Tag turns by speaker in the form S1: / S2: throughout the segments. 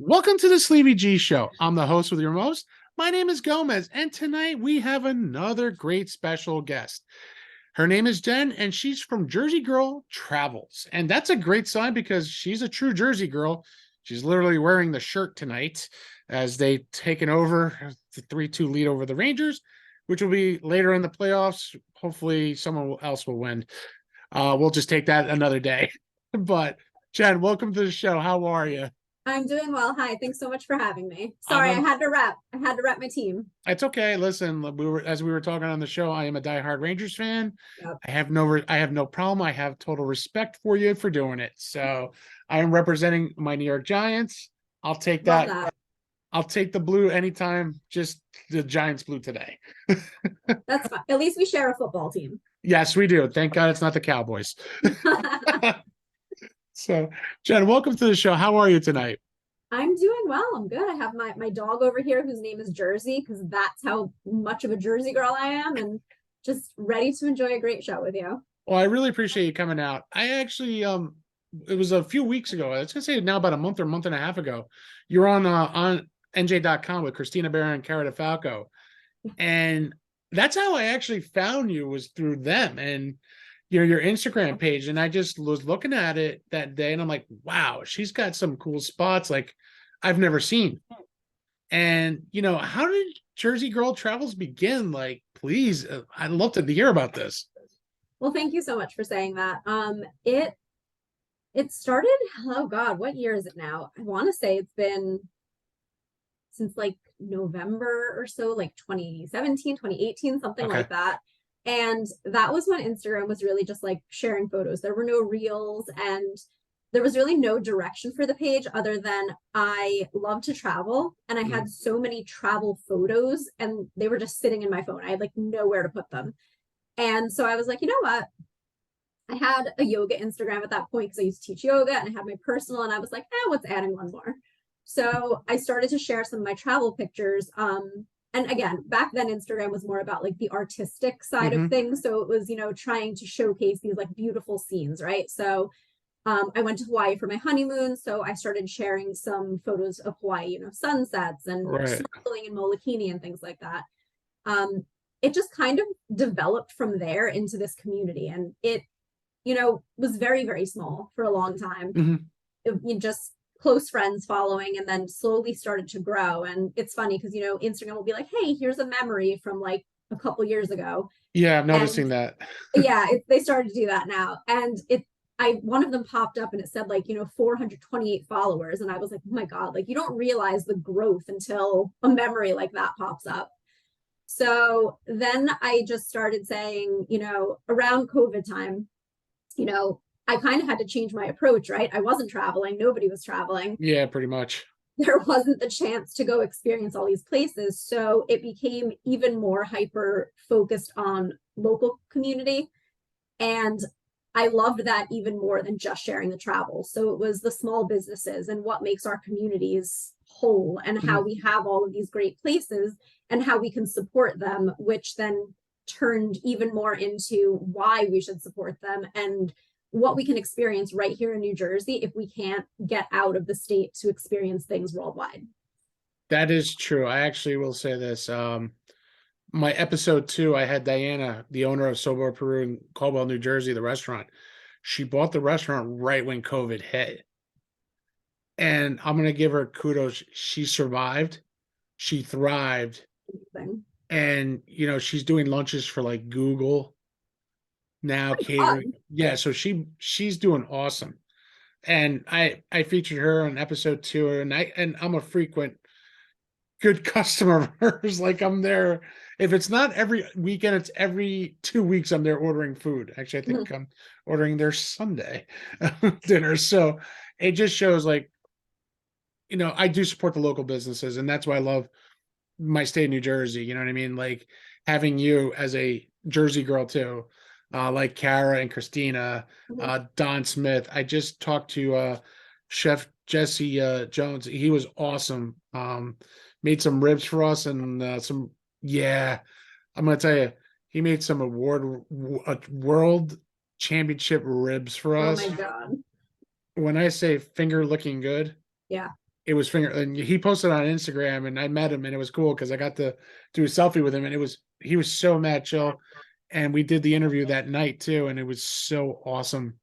S1: Welcome to the Sleepy G Show. I'm the host with your most. My name is Gomez, and tonight we have another great special guest. Her name is Jen, and she's from Jersey Girl Travels. And that's a great sign because she's a true Jersey girl. She's literally wearing the shirt tonight as they've taken over the 3-2 lead over the Rangers, which will be later in the playoffs. Hopefully, someone else will win. We'll just take that another day. But Jen, welcome to the show. How are you?
S2: I'm doing well. Hi, thanks so much for having me.
S1: I'm
S2: Sorry, I
S1: a,
S2: had to rep. I had to rep my team.
S1: it's okay. Listen, as we were talking on the show, I am a diehard Rangers fan.
S2: Yep.
S1: I have no problem. I have total respect for you for doing it. So I am representing my New York Giants. I'll take
S2: Love
S1: that.
S2: that.
S1: I'll take the blue anytime. Just the Giants blue today.
S2: That's fine. At least we share a football team.
S1: Yes, we do. Thank God it's not the Cowboys. So, Jen, welcome to the show. How are you tonight?
S2: I'm doing well. I'm good. I have my dog over here whose name is Jersey because that's how much of a Jersey girl I am, and just ready to enjoy a great show with you.
S1: Well, I really appreciate you coming out. I actually it was a few weeks ago. I was gonna say now about a month or month and a half ago. You're on NJ.com with Christina Bear and Cara DeFalco. And that's how I actually found you, was through them and your Instagram page. And I just was looking at it that day and I'm like, wow, she's got some cool spots like I've never seen. And how did Jersey Girl Travels begin? Like, please, I'd love to hear about this.
S2: Well, thank you so much for saying that. It started, oh God, what year is it now? I want to say it's been since like November or so, like 2017, 2018, something
S1: Okay.
S2: like that. And that was when Instagram was really just like sharing photos. There were no reels and there was really no direction for the page other than I love to travel and I
S1: Mhm.
S2: had so many travel photos and they were just sitting in my phone. I had like nowhere to put them. And so I was like, you know what? I had a yoga Instagram at that point because I used to teach yoga and I had my personal and I was like, what's adding one more? So I started to share some of my travel pictures. And again, back then Instagram was more about like the artistic side of
S1: Mhm.
S2: things. So it was, trying to showcase these like beautiful scenes, right? So I went to Hawaii for my honeymoon. So I started sharing some photos of Hawaii, sunsets and
S1: Right.
S2: snorkeling in Molokini and things like that. Um, it just kind of developed from there into this community. And it was very, very small for a long time.
S1: Mhm.
S2: It just close friends following and then slowly started to grow. And it's funny because, Instagram will be like, hey, here's a memory from like a couple years ago.
S1: Yeah, I'm
S2: And
S1: noticing that.
S2: yeah, they started to do that now. And one of them popped up and it said like, 428 followers. And I was like, oh my God, like you don't realize the growth until a memory like that pops up. So then I just started saying, around COVID time, I kind of had to change my approach, right? I wasn't traveling, nobody was traveling.
S1: Yeah, pretty much.
S2: There wasn't the chance to go experience all these places. So it became even more hyper focused on local community. And I loved that even more than just sharing the travel. So it was the small businesses and what makes our communities whole and how
S1: Mhm.
S2: we have all of these great places and how we can support them, which then turned even more into why we should support them and what we can experience right here in New Jersey if we can't get out of the state to experience things worldwide.
S1: That is true. I actually will say this. My episode 2, I had Diana, the owner of Sobo Peru in Caldwell, New Jersey, the restaurant. She bought the restaurant right when COVID hit. And I'm gonna give her kudos. She survived, she thrived,
S2: Thing.
S1: and she's doing lunches for like Google now, catering.
S2: Fun.
S1: Yeah, so she's doing awesome. And I featured her in episode 2, and I'm a frequent good customer of hers. Like, I'm there. If it's not every weekend, it's every 2 weeks I'm there ordering food. Actually, I think I'm ordering their Sunday dinner. So it just shows, like, I do support the local businesses, and that's why I love my state of New Jersey. You know what I mean? Like, having you as a Jersey girl too, like Kara and Christina, Don Smith. I just talked to Chef Jesse Jones. He was awesome. Made some ribs for us and some. Yeah, I'm gonna tell you, he made some world championship ribs for
S2: Oh my
S1: us.
S2: God.
S1: When I say finger looking good,
S2: Yeah.
S1: it was finger, and he posted on Instagram, and I met him, and it was cool because I got to do a selfie with him, and he was so mad chill, and we did the interview that night too, and it was so awesome.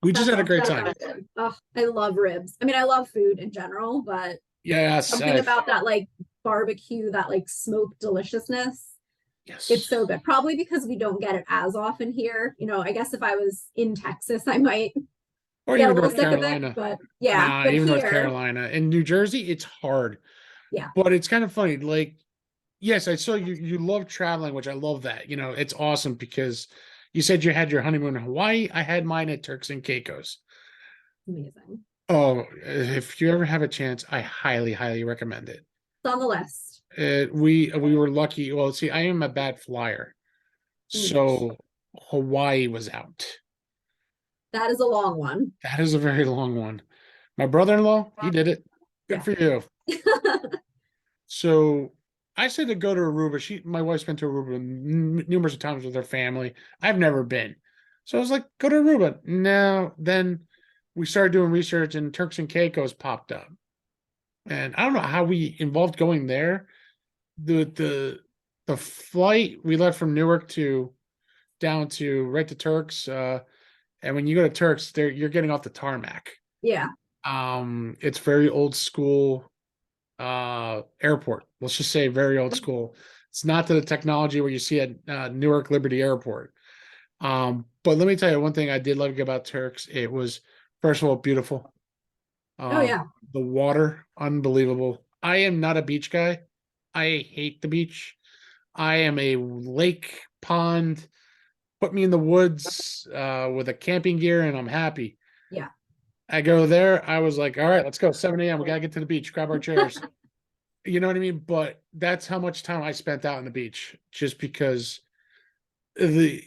S1: We just
S2: That
S1: had a
S2: sounds
S1: great
S2: so
S1: time.
S2: good. Oh, I love ribs. I mean, I love food in general, but
S1: Yes,
S2: something about that like barbecue, that like smoked deliciousness. It's
S1: yes,
S2: so good. Probably because we don't get it as often here. You know, I guess if I was in Texas, I might
S1: or
S2: get a
S1: even
S2: little
S1: North
S2: sick of it.
S1: Carolina.
S2: But yeah,
S1: Nah,
S2: but
S1: even North
S2: here,
S1: Carolina and New Jersey, it's hard,
S2: yeah.
S1: but it's kind of funny. Like, yes, I saw you. You love traveling, which I love that. It's awesome because you said you had your honeymoon in Hawaii. I had mine at Turks and Caicos.
S2: Amazing.
S1: Oh, if you ever have a chance, I highly, highly recommend it.
S2: It's on the list.
S1: We were lucky. Well, see, I am a bad flyer,
S2: Mm.
S1: so Hawaii was out.
S2: That is a long one.
S1: That is a very long one. My brother-in-law, he did it. Good
S2: Yeah.
S1: for you. So I said to go to Aruba. My wife's been to Aruba numerous of times with her family. I've never been. So I was like, go to Aruba. No, then we started doing research and Turks and Caicos popped up. And I don't know how we involved going there. The flight we left from Newark to down to right to Turks. And when you go to Turks, there you're getting off the tarmac.
S2: Yeah.
S1: It's very old school airport. Let's just say very old school. It's not to the technology where you see at Newark Liberty Airport. But let me tell you one thing I did like about Turks. It was first of all beautiful.
S2: Oh
S1: Um,
S2: yeah.
S1: the water, unbelievable. I am not a beach guy. I hate the beach. I am a lake pond. Put me in the woods with a camping gear, and I'm happy.
S2: Yeah.
S1: I go there. I was like, all right, let's go. 7 a.m. We gotta get to the beach. Grab our chairs. You know what I mean? But that's how much time I spent out on the beach, just because the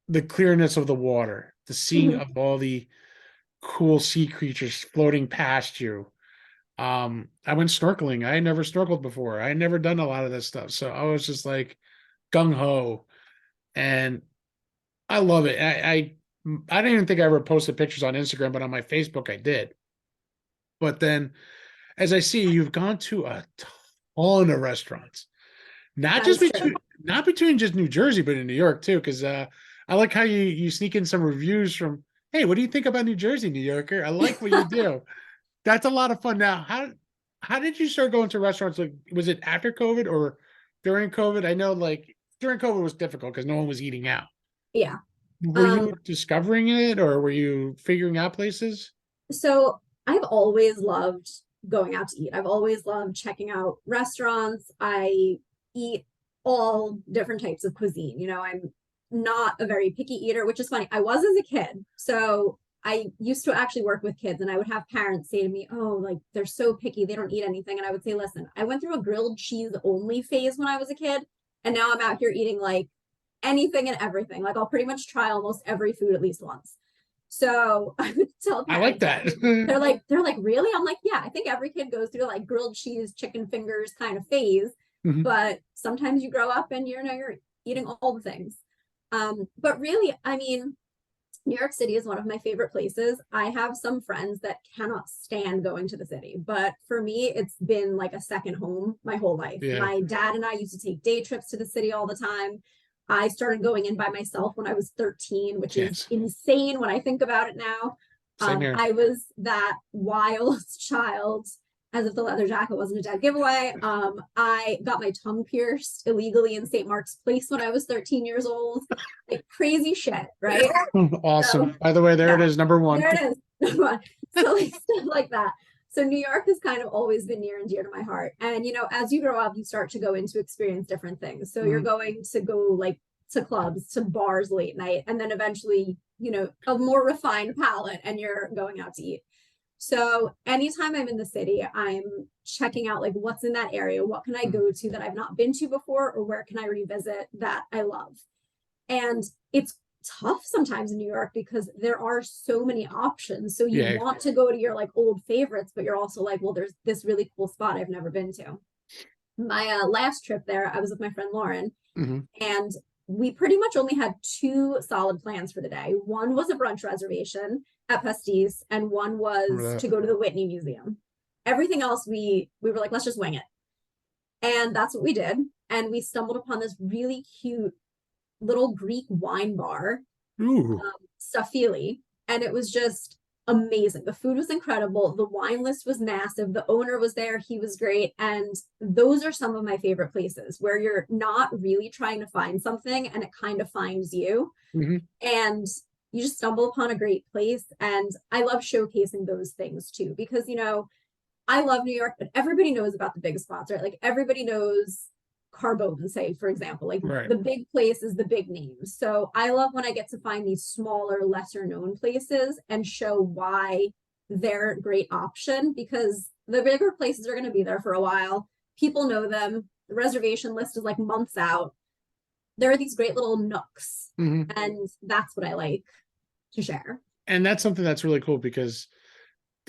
S1: the clearness of the water, the seeing
S2: Mhm.
S1: of all the cool sea creatures floating past you. I went snorkeling. I had never snorkeled before. I had never done a lot of this stuff. So I was just like gung ho. And I love it. I didn't even think I ever posted pictures on Instagram, but on my Facebook I did. But then as I see you've gone to a ton of restaurants. Not
S2: That
S1: just
S2: is true.
S1: not between just New Jersey, but in New York too. Because I like how you sneak in some reviews from, hey, what do you think about New Jersey, New Yorker? I like what you do. That's a lot of fun. Now, how did you start going to restaurants? Like, was it after COVID or during COVID? I know, like during COVID was difficult because no one was eating out.
S2: Yeah.
S1: Were
S2: Um,
S1: you discovering it, or were you figuring out places?
S2: so I've always loved going out to eat. I've always loved checking out restaurants. I eat all different types of cuisine. You know, I'm not a very picky eater, which is funny. I was as a kid. So I used to actually work with kids, and I would have parents say to me, oh, like they're so picky, they don't eat anything. And I would say, listen, I went through a grilled cheese only phase when I was a kid. And now I'm out here eating like anything and everything. Like I'll pretty much try almost every food at least once. So I would tell
S1: I like
S2: parents,
S1: that.
S2: they're like, really? I'm like, yeah, I think every kid goes through like grilled cheese, chicken fingers kind of phase.
S1: Mhm.
S2: But sometimes you grow up and you're eating all the things. But really, I mean, New York City is one of my favorite places. I have some friends that cannot stand going to the city, but for me, it's been like a second home my whole life.
S1: Yeah,
S2: My dad and I used to take day trips to the city all the time. I started going in by myself when I was 13, which is
S1: yes,
S2: insane when I think about it now.
S1: same here.
S2: I was that wild child, as if the leather jacket wasn't a dead giveaway. I got my tongue pierced illegally in St. Mark's Place when I was 13 years old. Like crazy shit, right? So
S1: Awesome. By the way, there it
S2: yeah,
S1: is, number one.
S2: there it is. So like stuff like that. So New York has kind of always been near and dear to my heart. And you know, as you grow up, you start to go into experience different things. So you're
S1: Mhm.
S2: going to go like to clubs, to bars late night, and then eventually, you know, a more refined palate, and you're going out to eat. So anytime I'm in the city, I'm checking out like what's in that area, what can I
S1: Mhm.
S2: go to that I've not been to before, or where can I revisit that I love. And it's tough sometimes in New York because there are so many options. So you
S1: Yeah.
S2: want to go to your like old favorites, but you're also like, well, there's this really cool spot I've never been to. My last trip there, I was with my friend Lauren,
S1: Mhm.
S2: and we pretty much only had two solid plans for the day. One was a brunch reservation at Pastis, and one was
S1: Remember
S2: to go to the Whitney Museum. Everything else we were like, let's just wing it. And that's what we did. And we stumbled upon this really cute little Greek wine bar,
S1: Ooh.
S2: Stafili, and it was just amazing. The food was incredible. The wine list was massive. The owner was there. He was great. And those are some of my favorite places where you're not really trying to find something and it kind of finds you.
S1: Hmm.
S2: And you just stumble upon a great place. And I love showcasing those things too, because, I love New York, but everybody knows about the big spots, right? Like everybody knows Carbone, say, for example, like
S1: Right.
S2: the big places, the big names. So I love when I get to find these smaller, lesser known places and show why they're a great option, because the bigger places are going to be there for a while. People know them. The reservation list is like months out. There are these great little nooks,
S1: Hmm.
S2: and that's what I like to share.
S1: And that's something that's really cool because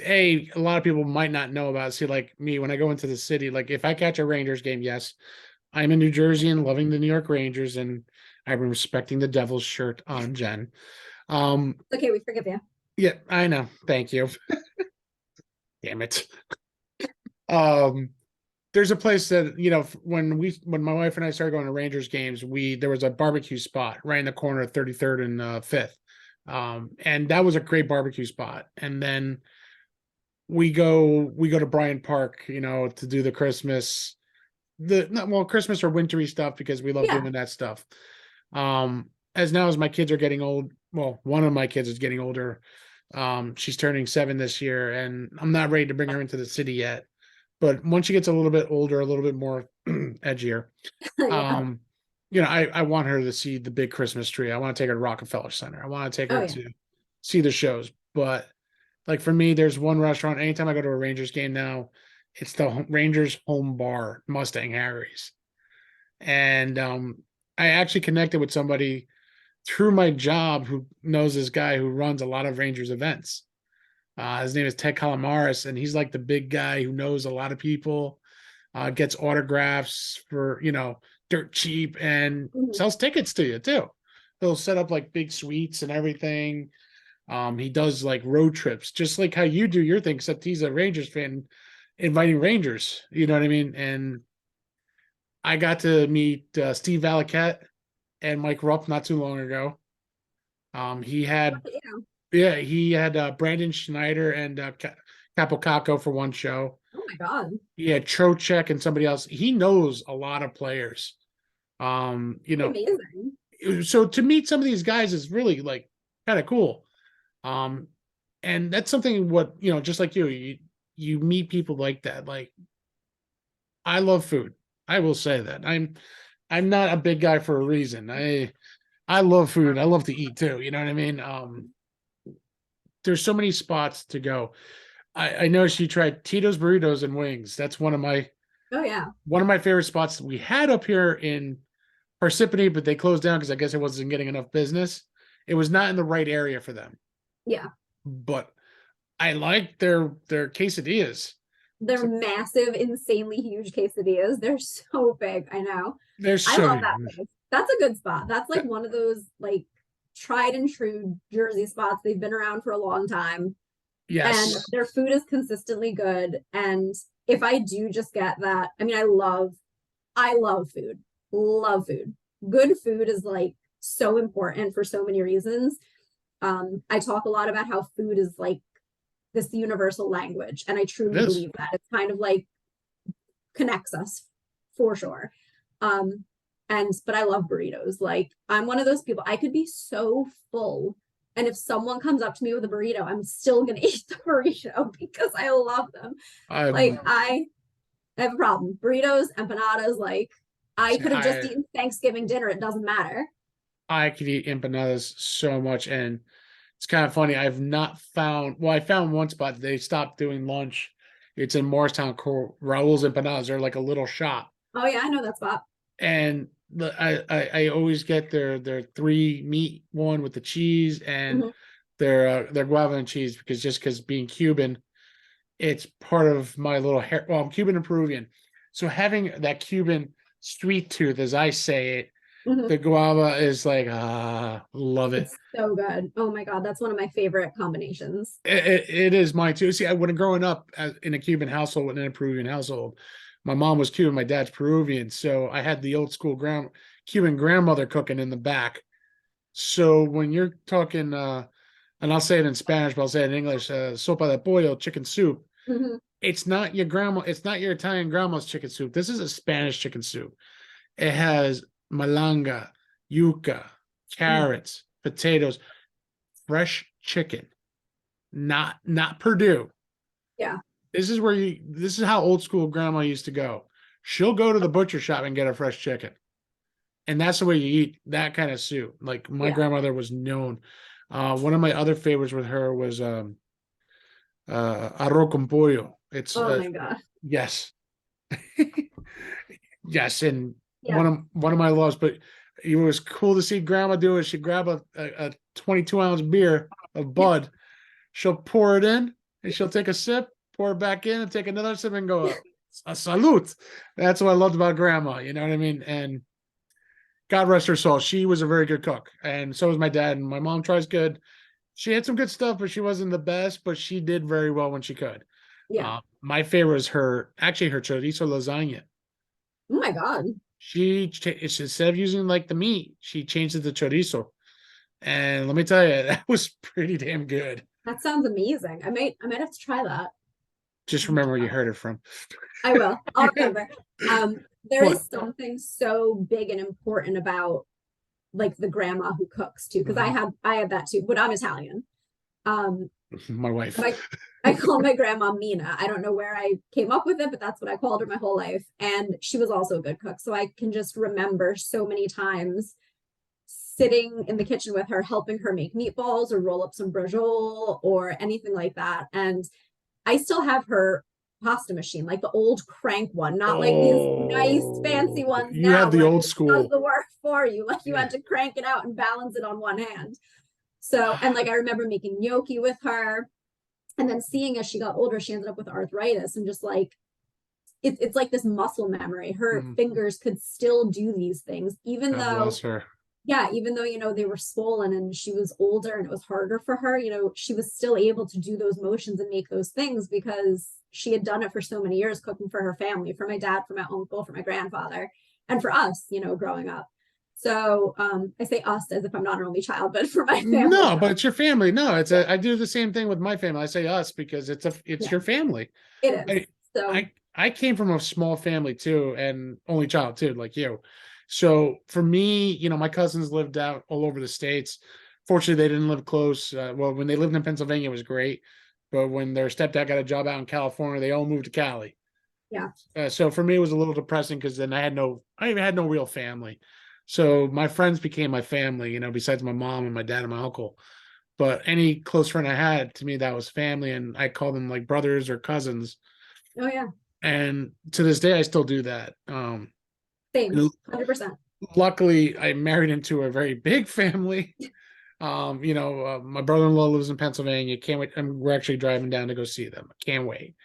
S1: a lot of people might not know about. See, like me, when I go into the city, like if I catch a Rangers game, yes, I'm in New Jersey and loving the New York Rangers, and I'm respecting the Devils shirt on Jen. Um,
S2: Okay, we forgive you.
S1: yeah, I know. Thank you. Damn it. Um, there's a place that when my wife and I started going to Rangers games, there was a barbecue spot right in the corner of 33rd and 5th. And that was a great barbecue spot. And then we go to Bryant Park, to do the Christmas or wintry stuff because we love
S2: Yeah.
S1: doing that stuff. As my kids are getting old, well, one of my kids is getting older. She's turning 7 this year, and I'm not ready to bring her into the city yet. But once she gets a little bit older, a little bit more edgier,
S2: Yeah.
S1: um, I want her to see the big Christmas tree. I want to take her to Rockefeller Center. I want to take
S2: Oh
S1: her
S2: yeah.
S1: to see the shows. But like for me, there's one restaurant. Anytime I go to a Rangers game now, it's the Rangers home bar, Mustang Harry's. And I actually connected with somebody through my job who knows this guy who runs a lot of Rangers events. His name is Ted Calamaris, and he's like the big guy who knows a lot of people, gets autographs for, dirt cheap, and
S2: Mhm.
S1: sells tickets to you too. He'll set up like big suites and everything. He does like road trips, just like how you do your thing, except he's a Rangers fan, inviting Rangers. You know what I mean? And I got to meet Steve Valiquette and Mike Rupp not too long ago. He had
S2: Yeah.
S1: Yeah, he had Brandon Schneider and Capocaco for one show.
S2: Oh my God.
S1: He had Trocheck and somebody else. He knows a lot of players. Um, you know,
S2: Amazing.
S1: so to meet some of these guys is really like kind of cool. Um, and that's something just like you meet people like that. Like I love food. I will say that. I'm not a big guy for a reason. I love food. I love to eat too. You know what I mean? There's so many spots to go. I noticed you tried Tito's burritos and wings. That's
S2: Oh yeah.
S1: one of my favorite spots that we had up here in Parsippany, but they closed down because I guess it wasn't getting enough business. It was not in the right area for them.
S2: Yeah.
S1: But I like their quesadillas.
S2: They're
S1: So
S2: massive, insanely huge quesadillas. They're so big. I know.
S1: they're
S2: I
S1: so
S2: love that place. That's a good spot. That's like one of those like tried and true Jersey spots. They've been around for a long time and
S1: yes.
S2: their food is consistently good. And if I do just get that, I mean, I love food. Love food. Good food is like so important for so many reasons. I talk a lot about how food is like this universal language, and I
S1: It
S2: truly
S1: is.
S2: believe that it's kind of like connects us for sure. Um, but I love burritos. Like I'm one of those people. I could be so full, and if someone comes up to me with a burrito, I'm still gonna eat the burrito because I love them. Like
S1: I'm
S2: I have a problem. Burritos, empanadas, like I
S1: See,
S2: could have just eaten Thanksgiving dinner. It doesn't matter.
S1: I could eat empanadas so much, and it's kind of funny. I've not found. Well, I found one spot. They stopped doing lunch. It's in Morristown. Called Raul's Empanadas. They're like a little shop,
S2: Oh yeah, I know that spot.
S1: and I always get their 3 meat one with the cheese and
S2: Mhm.
S1: their guava and cheese because being Cuban, it's part of my little hair. Well, I'm Cuban and Peruvian, so having that Cuban sweet tooth, as I say it,
S2: Mhm.
S1: The guava is like, love it.
S2: It's so good. Oh my God, that's one of my favorite combinations.
S1: It is mine too. See, when growing up in a Cuban household and in a Peruvian household, my mom was Cuban, my dad's Peruvian, so I had the old school Cuban grandmother cooking in the back. So when you're talking, and I'll say it in Spanish, but I'll say it in English, sopa de pollo, chicken soup.
S2: Mhm.
S1: It's not your grandma, it's not your Italian grandma's chicken soup. This is a Spanish chicken soup. It has malanga, yuca,
S2: Mm.
S1: carrots, potatoes, fresh chicken, not Purdue.
S2: Yeah.
S1: This is how old school grandma used to go. She'll go to the butcher shop and get a fresh chicken. And that's the way you eat that kind of soup. Like my
S2: Yeah.
S1: grandmother was known. One of my other favorites with her was arroz con pollo. It's
S2: Oh my God.
S1: yes, yes, and
S2: Yeah.
S1: one of my loves. But it was cool to see grandma do it. She grab a 22-ounce beer of
S2: Yeah.
S1: Bud. She'll pour it in and she'll take a sip, pour it back in, and take another sip and go a salute. That's what I loved about grandma. You know what I mean? And God rest her soul. She was a very good cook, and so was my dad. And my mom tries good. She had some good stuff, but she wasn't the best. But she did very well when she could.
S2: Yeah.
S1: My favorite is her chorizo lasagna.
S2: Oh my God.
S1: Instead of using like the meat, she changed it to chorizo. And let me tell you, that was pretty damn good.
S2: That sounds amazing. I might have to try that.
S1: Just remember where you heard it from.
S2: I will. I'll remember. There
S1: What?
S2: is something so big and important about like the grandma who cooks too, because I had that too, but I'm Italian. Um,
S1: My wife.
S2: my I call my grandma Mina. I don't know where I came up with it, but that's what I called her my whole life. And she was also a good cook. So I can just remember so many times sitting in the kitchen with her, helping her make meatballs or roll up some brajol or anything like that. And I still have her pasta machine, like the old crank one, not like these nice fancy
S1: Oh,
S2: ones
S1: you
S2: now
S1: have the
S2: where it
S1: old
S2: just does
S1: school.
S2: the work for you. Like you
S1: Yeah.
S2: had to crank it out and balance it on one hand. So, and like I remember making gnocchi with her. And then seeing as she got older, she ended up with arthritis and just like it's like this muscle memory. Her
S1: Mm,
S2: fingers could still do these things, even
S1: God
S2: though
S1: bless her.
S2: yeah, even though, they were swollen and she was older and it was harder for her, she was still able to do those motions and make those things because she had done it for so many years, cooking for her family, for my dad, for my uncle, for my grandfather, and for us, growing up. So I say us as if I'm not an only child, but for my family.
S1: No, but it's your family. No, I do the same thing with my family. I say us because it's
S2: Yeah,
S1: your family.
S2: it is. So
S1: I came from a small family too, and only child too, like you. So for me, my cousins lived out all over the states. Fortunately, they didn't live close. Well, when they lived in Pennsylvania, it was great, but when their stepdad got a job out in California, they all moved to Cali.
S2: yeah,
S1: So for me, it was a little depressing because then I had no real family. So my friends became my family, besides my mom and my dad and my uncle. But any close friend I had, to me, that was family, and I call them like brothers or cousins.
S2: oh yeah,
S1: And to this day, I still do that.
S2: same, 100%.
S1: Luckily, I married into a very big family. My brother-in-law lives in Pennsylvania. Can't wait. And we're actually driving down to go see them. Can't wait.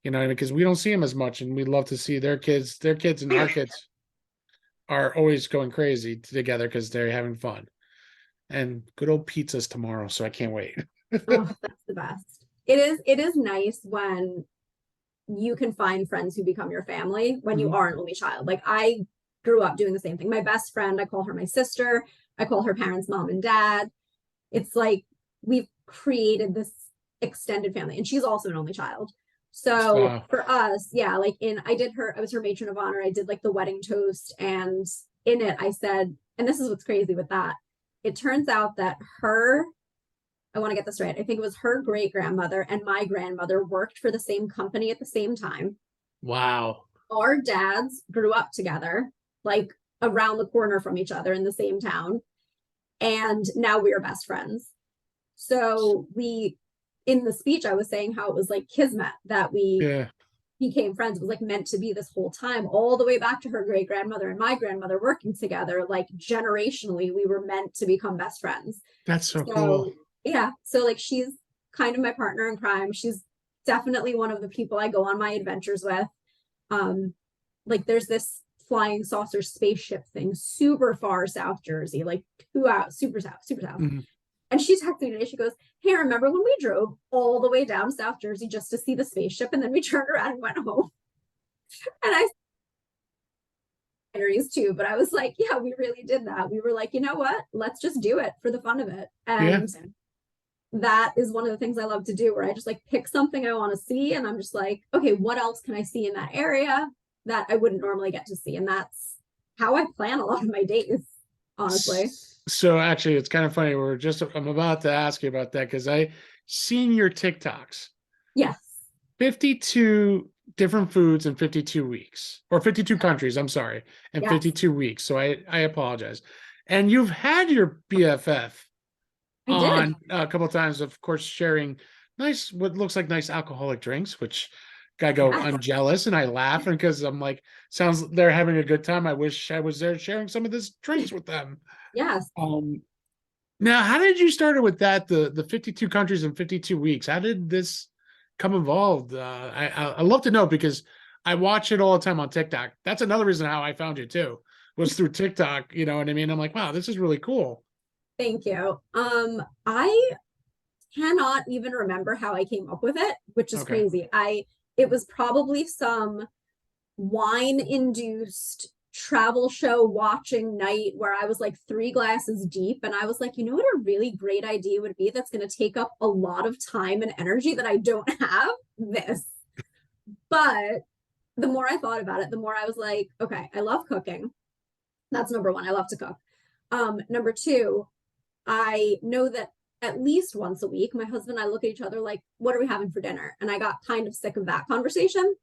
S1: Because we don't see them as much, and we'd love to see their kids. Their kids and our kids are always going crazy together because they're having fun. And good old pizza's tomorrow, so I can't wait.
S2: Oh, that's the best. It is nice when you can find friends who become your family when you
S1: Mhm.
S2: are an only child. Like I grew up doing the same thing. My best friend, I call her my sister. I call her parents mom and dad. It's like we've created this extended family, and she's also an only child. So
S1: So
S2: for us, yeah, like I was her matron of honor. I did like the wedding toast, and in it, I said, and this is what's crazy with that. It turns out that I want to get this right. I think it was her great grandmother and my grandmother worked for the same company at the same time.
S1: wow,
S2: Our dads grew up together, like around the corner from each other in the same town. And now we are best friends. So in the speech, I was saying how it was like kismet that we
S1: yeah,
S2: became friends. It was like meant to be this whole time, all the way back to her great grandmother and my grandmother working together. Like generationally, we were meant to become best friends.
S1: that's so cool.
S2: So yeah, so like she's kind of my partner in crime. She's definitely one of the people I go on my adventures with. Um, like there's this flying saucer spaceship thing, super far South Jersey, like 2 hours, super south, super south.
S1: Mhm.
S2: And she texted me today. She goes, "Hey, remember when we drove all the way down South Jersey just to see the spaceship, and then we turned around and went home?" And I too, but I was like, yeah, we really did that. We were like, you know what? Let's just do it for the fun of it.
S1: Yeah.
S2: And that is one of the things I love to do, where I just like pick something I want to see, and I'm just like, okay, what else can I see in that area that I wouldn't normally get to see? And that's how I plan a lot of my days, honestly.
S1: So actually, it's kind of funny. I'm about to ask you about that because I seen your TikToks.
S2: Yes.
S1: 52 different foods in 52 weeks, or 52 countries, I'm sorry, in
S2: Yes,
S1: 52 weeks. So I apologize. And you've had your BFF
S2: I did.
S1: on a couple of times, of course, sharing nice, what looks like nice alcoholic drinks, which I go,
S2: Yes.
S1: I'm jealous and I laugh because I'm like, sounds they're having a good time. I wish I was there sharing some of this drinks with them.
S2: Yes.
S1: Um, Now, how did you start it with that? The 52 countries in 52 weeks. How did this come involved? I love to know because I watch it all the time on TikTok. That's another reason how I found you too, was through TikTok. You know what I mean? I'm like, wow, this is really cool.
S2: Thank you. I cannot even remember how I came up with it, which is
S1: Okay.
S2: crazy. It was probably some wine induced travel show watching night where I was like 3 glasses deep, and I was like, you know what a really great idea would be that's going to take up a lot of time and energy that I don't have? This. But the more I thought about it, the more I was like, okay, I love cooking. That's number one. I love to cook. Number two, I know that at least once a week, my husband and I look at each other like, what are we having for dinner? And I got kind of sick of that conversation.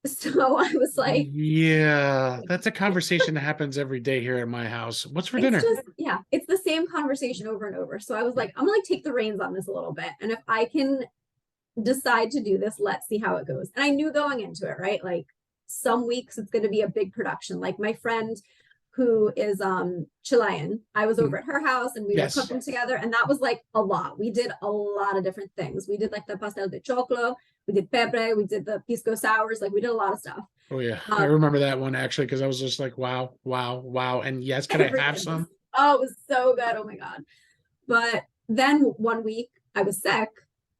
S2: So I was like,
S1: Yeah, that's a conversation that happens every day here at my house. What's for
S2: it's
S1: dinner?
S2: just, yeah, it's the same conversation over and over. So I was like, I'm gonna like take the reins on this a little bit. And if I can decide to do this, let's see how it goes. And I knew going into it, right? Like some weeks it's gonna be a big production. Like my friend who is Chilean, I was over
S1: Mm,
S2: at her house and we were
S1: yes.
S2: cooking together, and that was like a lot. We did a lot of different things. We did like the pastel de choclo, we did pebre, we did the pisco sours, like we did a lot of stuff.
S1: Oh yeah, I
S2: Um,
S1: remember that one actually because I was just like, wow, wow, wow. And yes, can I have
S2: everything was,
S1: some?
S2: oh, it was so good. Oh my God. But then one week I was sick,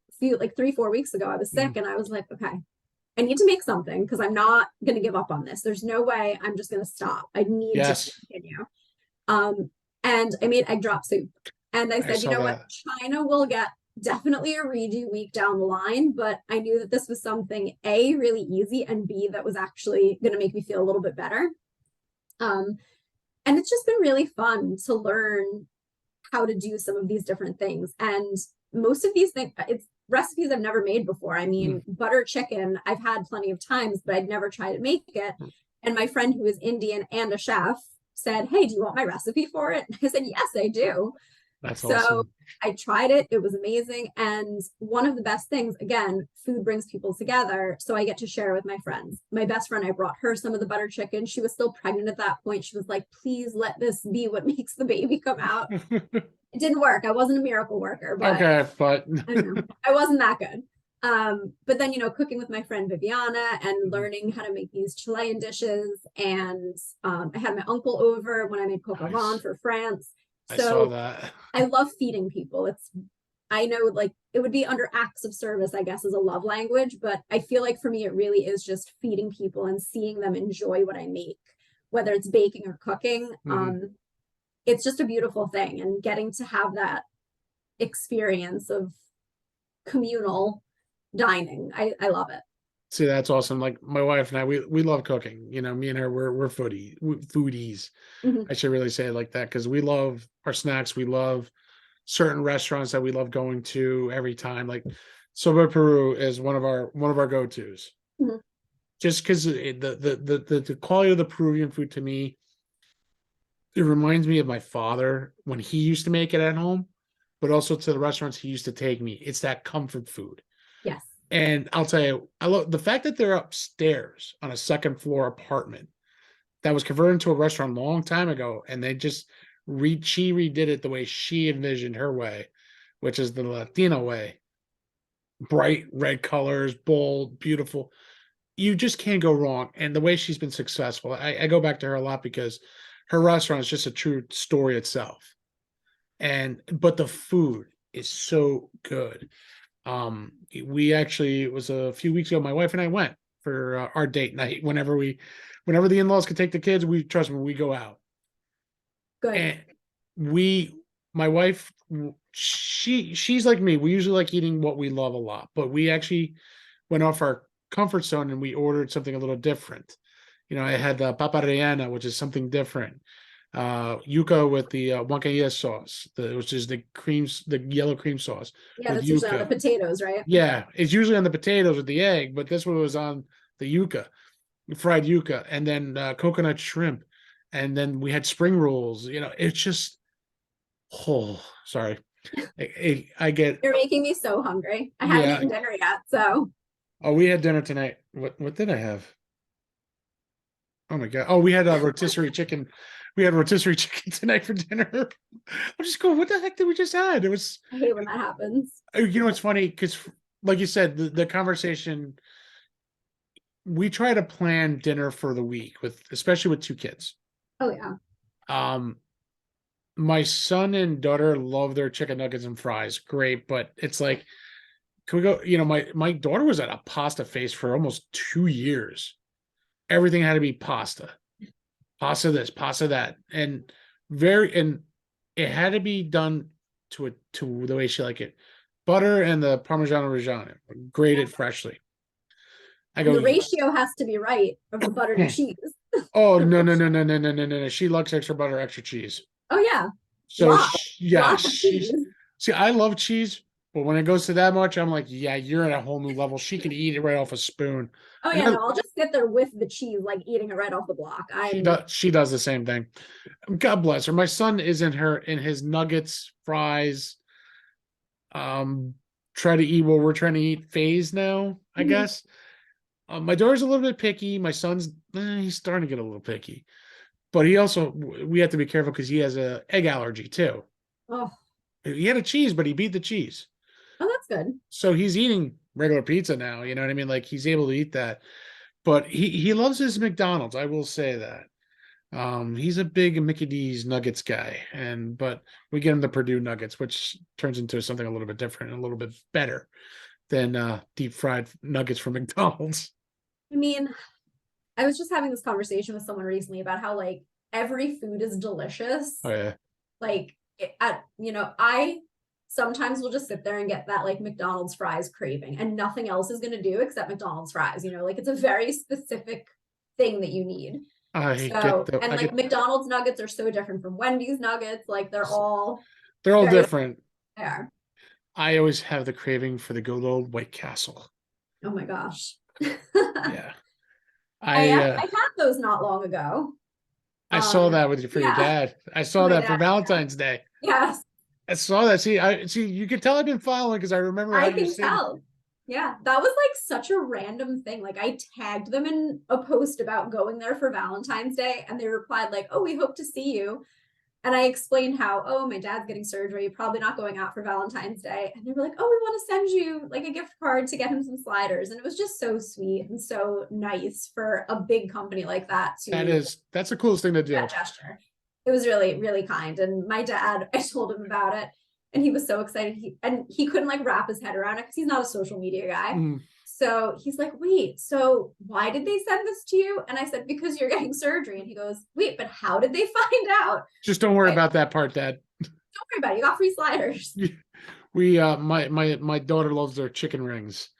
S2: a few like 3, 4 weeks ago, I was sick,
S1: Mm,
S2: and I was like, okay, I need to make something because I'm not going to give up on this. There's no way I'm just going to stop. I need to
S1: yes,
S2: continue. Um, and I made egg drop soup. And I
S1: I
S2: said, you
S1: saw
S2: know what?
S1: that.
S2: China will get definitely a redo week down the line, but I knew that this was something A, really easy, and B, that was actually going to make me feel a little bit better. Um, and it's just been really fun to learn how to do some of these different things. And most of these things, it's recipes I've never made before. I
S1: Mm.
S2: mean, butter chicken, I've had plenty of times, but I'd never tried to make it. And my friend who is Indian and a chef said, "Hey, do you want my recipe for it?" I said, "Yes, I do."
S1: That's
S2: So
S1: awesome.
S2: I tried it. It was amazing. And one of the best things, again, food brings people together. So I get to share with my friends. My best friend, I brought her some of the butter chicken. She was still pregnant at that point. She was like, please let this be what makes the baby come out. It didn't work. I wasn't a miracle worker, but
S1: Okay, but
S2: I don't know. I wasn't that good. But then, cooking with my friend Viviana and learning how to make these Chilean dishes. And I had my uncle over when I made coq au vin
S1: nice.
S2: for France.
S1: I saw
S2: So
S1: that.
S2: I love feeding people. I know like it would be under acts of service, I guess, as a love language, but I feel like for me, it really is just feeding people and seeing them enjoy what I make, whether it's baking or cooking.
S1: Mhm.
S2: It's just a beautiful thing, and getting to have that experience of communal dining. I love it.
S1: See, that's awesome. Like my wife and I, we love cooking. You know, me and her, we're foodies.
S2: Mhm.
S1: I should really say it like that because we love our snacks. We love certain restaurants that we love going to every time. Like Soba Peru is one of our go-tos.
S2: Mhm.
S1: Just because the quality of the Peruvian food to me, it reminds me of my father when he used to make it at home, but also to the restaurants he used to take me. It's that comfort food.
S2: Yes.
S1: And I'll tell you, I love the fact that they're upstairs on a second floor apartment that was converted into a restaurant a long time ago, and they just she redid it the way she envisioned her way, which is the Latino way. Bright red colors, bold, beautiful. you just can't go wrong. And the way she's been successful, I go back to her a lot because her restaurant is just a true story itself. And but the food is so good. We actually, it was a few weeks ago, my wife and I went for our date night. Whenever the in-laws could take the kids, we trust me, we go out.
S2: Good.
S1: And we, my wife, she's like me. We usually like eating what we love a lot, but we actually went off our comfort zone and we ordered something a little different. I had the paparellana, which is something different. Yuca with the huancailla sauce, which is the yellow cream sauce
S2: Yeah,
S1: with
S2: that's usually on the
S1: yuca.
S2: potatoes, right?
S1: Yeah, it's usually on the potatoes with the egg, but this one was on the yuca, fried yuca, and then coconut shrimp, and then we had spring rolls. It's just, oh, sorry, I get,
S2: You're making me so hungry. I haven't
S1: yeah.
S2: eaten dinner yet, so
S1: Oh, we had dinner tonight. What did I have? Oh my god! Oh, we had a rotisserie chicken. We had rotisserie chicken tonight for dinner. I'm just going, what the heck did we just had? It was,
S2: I hate when that happens.
S1: it's funny because, like you said, the conversation, we try to plan dinner for the week especially with two kids.
S2: Oh yeah.
S1: Um, my son and daughter love their chicken nuggets and fries. Great, but it's like, can we go? My daughter was at a pasta face for almost 2 years. Everything had to be pasta, pasta this, pasta that, and it had to be done to the way she liked it. Butter and the Parmigiano Reggiano, grated freshly. I
S2: And
S1: go,
S2: the ratio has to be right of the butter to cheese.
S1: oh no no no no no no no no! She likes extra butter, extra cheese.
S2: Oh yeah.
S1: So
S2: Lots,
S1: yeah,
S2: lots of
S1: she's,
S2: cheese.
S1: see, I love cheese, but when it goes to that much, I'm like, yeah, you're at a whole new level. She can eat it right off a spoon.
S2: Oh
S1: And
S2: yeah, no, I'll just sit there with the cheese, like eating it right off the block.
S1: she does the same thing. God bless her. My son is in his nuggets, fries, um, try to eat what we're trying to eat phase now, I
S2: Mhm.
S1: guess. My daughter's a little bit picky. My son's he's starting to get a little picky, but we have to be careful because he has a egg allergy too.
S2: Oh,
S1: He had a cheese, but he beat the cheese.
S2: oh, that's good.
S1: So he's eating regular pizza now. You know what I mean? Like he's able to eat that, but he loves his McDonald's. I will say that. He's a big Mickey D's Nuggets guy, but we get him the Purdue Nuggets, which turns into something a little bit different and a little bit better than deep fried nuggets from McDonald's.
S2: I mean, I was just having this conversation with someone recently about how like every food is delicious.
S1: Oh yeah,
S2: Like I sometimes will just sit there and get that like McDonald's fries craving and nothing else is going to do except McDonald's fries, like it's a very specific thing that you need.
S1: I get
S2: So,
S1: the
S2: and
S1: I
S2: like
S1: get
S2: McDonald's nuggets are so different from Wendy's nuggets, like they're all
S1: they're all
S2: very
S1: different.
S2: there.
S1: I always have the craving for the good old White Castle.
S2: Oh my gosh.
S1: Yeah,
S2: I had those not long ago.
S1: I saw that for your
S2: Yeah,
S1: dad. I
S2: for
S1: saw
S2: my
S1: that for
S2: dad.
S1: Valentine's Day.
S2: Yes,
S1: I saw that. See, you can tell I've been following because I remember how
S2: I
S1: you
S2: can
S1: said.
S2: tell. Yeah, that was like such a random thing. Like I tagged them in a post about going there for Valentine's Day, and they replied like, "Oh, we hope to see you." And I explained how, oh, my dad's getting surgery, probably not going out for Valentine's Day. And they were like, oh, we want to send you like a gift card to get him some sliders. And it was just so sweet and so nice for a big company like that to
S1: That's the coolest thing to
S2: that
S1: do.
S2: gesture. It was really, really kind. And my dad, I told him about it and he was so excited. He couldn't like wrap his head around it because he's not a social media guy.
S1: Mm.
S2: So he's like, wait, so why did they send this to you? And I said, because you're getting surgery. And he goes, wait, but how did they find out?
S1: Just don't worry
S2: Like,
S1: about that part, Dad.
S2: don't worry about it. You got free sliders.
S1: We my daughter loves their chicken rings.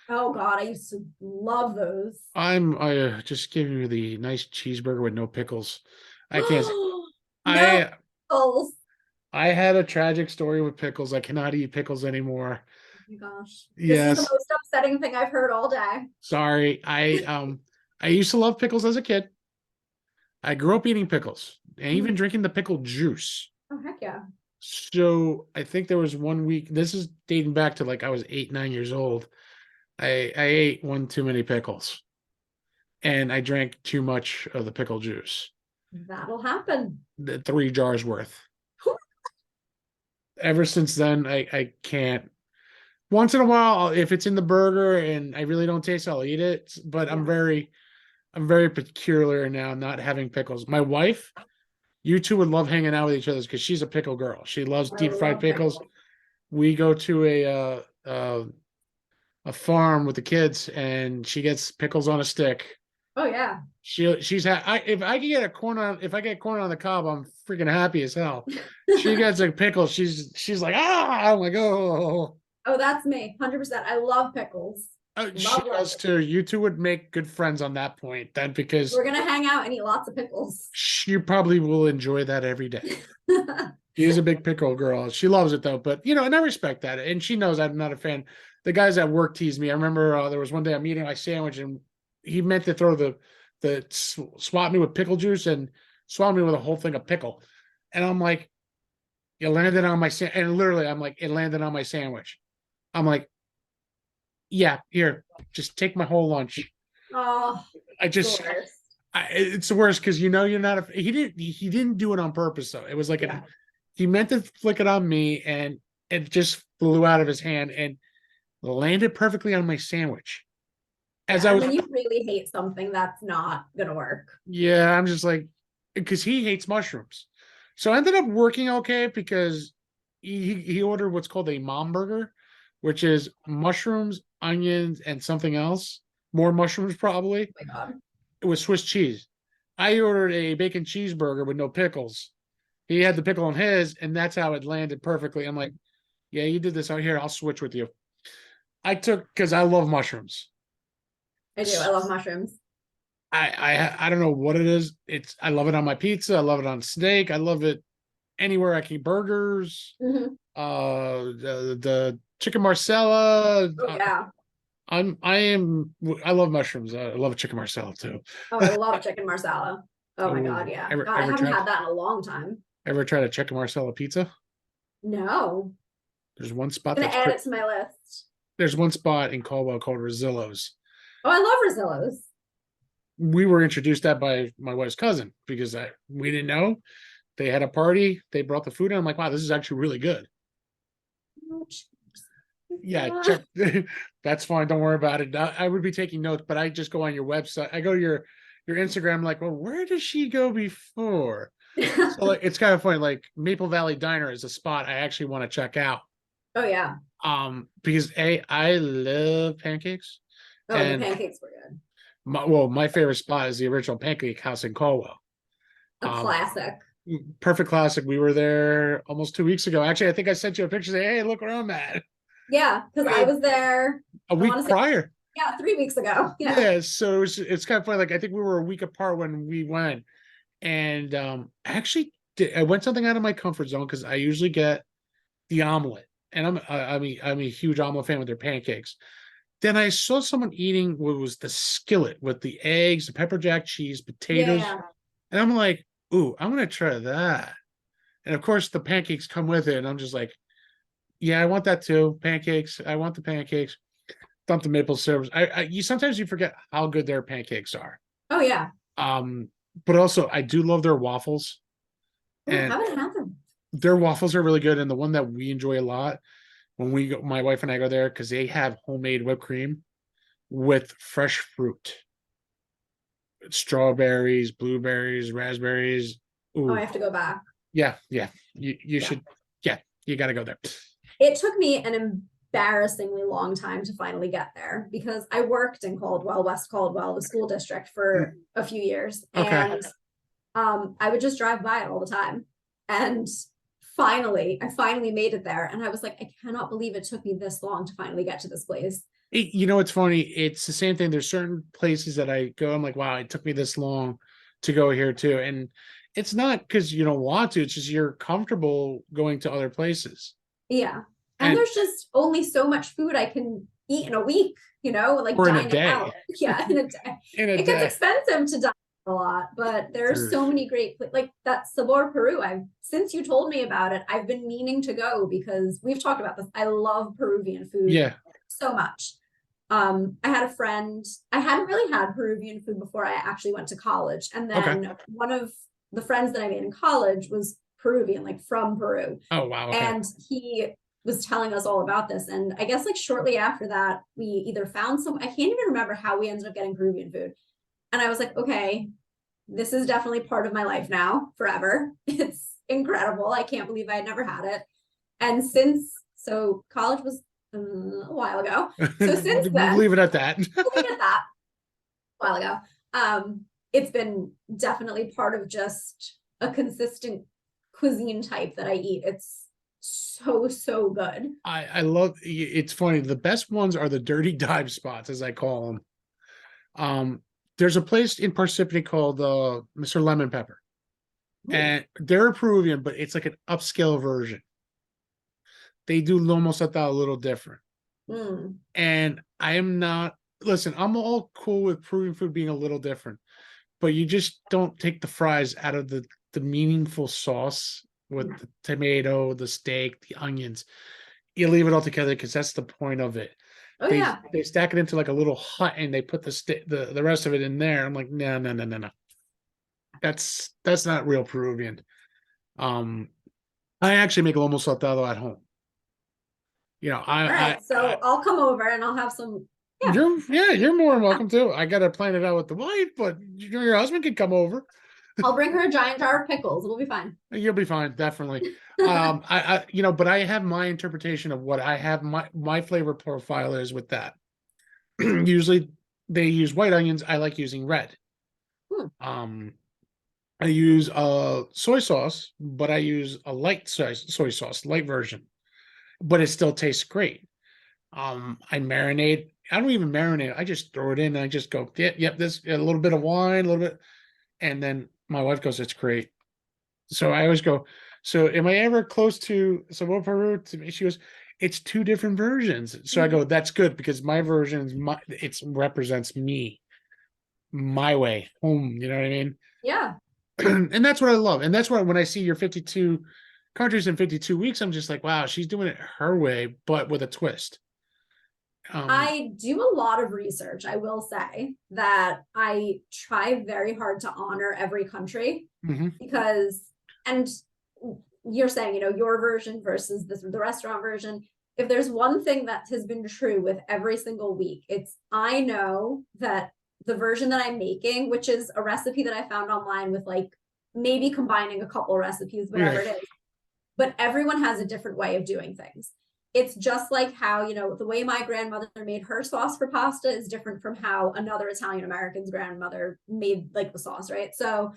S2: Oh God, I used to love those.
S1: I just giving you the nice cheeseburger with no pickles. I can't.
S2: No
S1: I
S2: pickles.
S1: I had a tragic story with pickles. I cannot eat pickles anymore.
S2: Oh my gosh. This is the
S1: Yes,
S2: most upsetting thing I've heard all day.
S1: sorry. I used to love pickles as a kid. I grew up eating pickles and even drinking the pickle juice.
S2: Oh heck yeah.
S1: So I think there was one week. This is dating back to like I was 8, 9 years old. I ate one too many pickles, and I drank too much of the pickle juice.
S2: That'll happen.
S1: The 3 jars worth. Ever since then, I can't. Once in a while, if it's in the burger and I really don't taste, I'll eat it. But
S2: Yeah.
S1: I'm very peculiar now, not having pickles. My wife, you two would love hanging out with each other because she's a pickle girl. She loves
S2: I
S1: deep fried
S2: love
S1: pickles.
S2: pickles.
S1: We go to a farm with the kids, and she gets pickles on a stick.
S2: Oh yeah.
S1: She's if I can get a corn on if I get corn on the cob, I'm freaking happy as hell. She gets a pickle. She's like, ah, I'm like, oh.
S2: Oh, that's me. 100%. I love pickles.
S1: She
S2: Love, love
S1: does
S2: it.
S1: too. You two would make good friends on that point, then, because
S2: We're gonna hang out and eat lots of pickles.
S1: she probably will enjoy that every day. She is a big pickle girl. She loves it though, but and I respect that, and she knows I'm not a fan. The guys at work tease me. I remember there was one day I'm eating my sandwich, and he meant to throw the swap me with pickle juice and swap me with a whole thing of pickle, and I'm like, it landed on my and literally I'm like, it landed on my sandwich. I'm like, yeah, here, just take my whole lunch.
S2: Oh,
S1: I
S2: it's the
S1: just
S2: worst.
S1: it's the worst because you're not he didn't do it on purpose though. It was like
S2: Yeah.
S1: he meant to flick it on me, and it just flew out of his hand and landed perfectly on my sandwich.
S2: Yeah.
S1: As I
S2: And
S1: was
S2: when you really hate something, that's not gonna work.
S1: Yeah, I'm just like, because he hates mushrooms. So I ended up working okay because he ordered what's called a mom burger, which is mushrooms, onions, and something else. More mushrooms probably.
S2: Oh my God.
S1: It was Swiss cheese. I ordered a bacon cheeseburger with no pickles. He had the pickle on his, and that's how it landed perfectly. I'm like, yeah, you did this out here. I'll switch with you. I took because I love mushrooms.
S2: I do. I love mushrooms.
S1: I don't know what it is. I love it on my pizza. I love it on steak. I love it anywhere I can eat burgers.
S2: Hmm.
S1: The chicken marsala.
S2: Oh yeah.
S1: I love mushrooms. I love chicken marsala too.
S2: Oh, I love chicken marsala. Oh my God,
S1: Oh,
S2: yeah.
S1: ever
S2: God, I
S1: ever
S2: haven't
S1: tried
S2: had that in a long time.
S1: ever tried a chicken marsala pizza?
S2: No.
S1: There's one spot
S2: Gonna
S1: that's
S2: add it to my list.
S1: there's one spot in Caldwell called Rosillo's.
S2: Oh, I love Rosillos.
S1: We were introduced that by my wife's cousin because we didn't know. They had a party. They brought the food in. I'm like, wow, this is actually really good. Yeah, check. That's fine. Don't worry about it. I would be taking notes, but I just go on your website. I go to your Instagram. Like, well, where does she go before? So like, it's kind of funny. Like Maple Valley Diner is a spot I actually want to check out.
S2: Oh yeah.
S1: Because I love pancakes,
S2: Oh, the
S1: and
S2: pancakes were good.
S1: my favorite spot is the original Pancake House in Caldwell.
S2: A
S1: Um,
S2: classic.
S1: Perfect classic. We were there almost 2 weeks ago. Actually, I think I sent you a picture. Say, hey, look where I'm at.
S2: Yeah, because I was there,
S1: A
S2: I want
S1: week
S2: to say,
S1: prior.
S2: yeah, 3 weeks ago. Yeah.
S1: Yeah, so it's kind of funny. Like I think we were a week apart when we went, and actually I went something out of my comfort zone because I usually get the omelet, and I'm a huge omelet fan with their pancakes. Then I saw someone eating what was the skillet with the eggs, the pepper jack cheese, potatoes,
S2: Yeah.
S1: and I'm like, ooh, I'm gonna try that. And of course, the pancakes come with it, and I'm just like, yeah, I want that too. Pancakes, I want the pancakes. Dump the maple syrup. You sometimes you forget how good their pancakes are.
S2: Oh yeah.
S1: Um, but also I do love their waffles,
S2: Oh,
S1: and
S2: haven't had them.
S1: their waffles are really good. And the one that we enjoy a lot when we go, my wife and I go there because they have homemade whipped cream with fresh fruit, strawberries, blueberries, raspberries.
S2: Oh, I
S1: Ooh,
S2: have to go back.
S1: yeah, yeah. You
S2: Yeah.
S1: should, yeah, you got to go there.
S2: It took me an embarrassingly long time to finally get there because I worked in Caldwell, West Caldwell, the school district, for a few years.
S1: Okay.
S2: And I would just drive by it all the time. And I finally made it there. And I was like, I cannot believe it took me this long to finally get to this place.
S1: It's funny. It's the same thing. There's certain places that I go. I'm like, wow, it took me this long to go here too. And it's not because you don't want to. It's just you're comfortable going to other places.
S2: Yeah. And
S1: And
S2: there's just only so much food I can eat in a week, like
S1: or in a
S2: dining
S1: day.
S2: out. Yeah, in a day.
S1: In a
S2: It gets
S1: day.
S2: expensive to dine a lot, but there's so many great, like that Sabor Peru. Since you told me about it, I've been meaning to go because we've talked about this. I love Peruvian food
S1: Yeah.
S2: so much. I had a friend, I hadn't really had Peruvian food before I actually went to college. And
S1: Okay.
S2: then one of the friends that I made in college was Peruvian, like from Peru.
S1: Oh wow. Okay.
S2: And he was telling us all about this. And I guess like shortly after that, we either found some, I can't even remember how we ended up getting Peruvian food. And I was like, okay, this is definitely part of my life now, forever. It's incredible. I can't believe I had never had it. And since, so college was a while ago. So since
S1: We'll
S2: then,
S1: leave it at that.
S2: we'll leave it at that, a while ago. It's been definitely part of just a consistent cuisine type that I eat. It's so, so good.
S1: I love it's funny. The best ones are the dirty dive spots, as I call them. There's a place in Parsippany called Mr. Lemon Pepper,
S2: Ooh.
S1: and they're Peruvian, but it's like an upscale version. They do lomo saltado a little different.
S2: Mm.
S1: And I am not, listen, I'm all cool with Peruvian food being a little different, but you just don't take the fries out of the meaningful sauce with the tomato, the steak, the onions. You leave it all together because that's the point of it.
S2: Oh
S1: They
S2: yeah.
S1: they stack it into like a little hut and they put the rest of it in there. I'm like, no, no, no, no, no. That's not real Peruvian. Um, I actually make lomo saltado at home. You know,
S2: All right. So I'll come over and I'll have some. Yeah.
S1: you're more than welcome to. I gotta plan it out with the wife, but your husband can come over.
S2: I'll bring her a giant jar of pickles. We'll be fine.
S1: You'll be fine, definitely. But I have my interpretation of what I have my flavor profile is with that. Usually they use white onions. I like using red.
S2: Hmm.
S1: I use soy sauce, but I use a light soy sauce, light version, but it still tastes great. I marinate. I don't even marinate. I just throw it in and I just go, yep, this a little bit of wine, a little bit, and then my wife goes, it's great. So I always go, so am I ever close to Sabor Peru? To me, she goes, it's two different versions. So I go, that's good because my version is it represents me, my way home. You know what I mean?
S2: Yeah.
S1: And that's what I love. And that's why when I see your 52 countries in 52 weeks, I'm just like, wow, she's doing it her way, but with a twist.
S2: I do a lot of research. I will say that I try very hard to honor every country
S1: Mhm.
S2: because, and you're saying, your version versus the restaurant version. If there's one thing that has been true with every single week, it's I know that the version that I'm making, which is a recipe that I found online with like maybe combining a couple recipes, whatever
S1: Yeah.
S2: it is, but everyone has a different way of doing things. It's just like how, the way my grandmother made her sauce for pasta is different from how another Italian American's grandmother made like the sauce, right? So,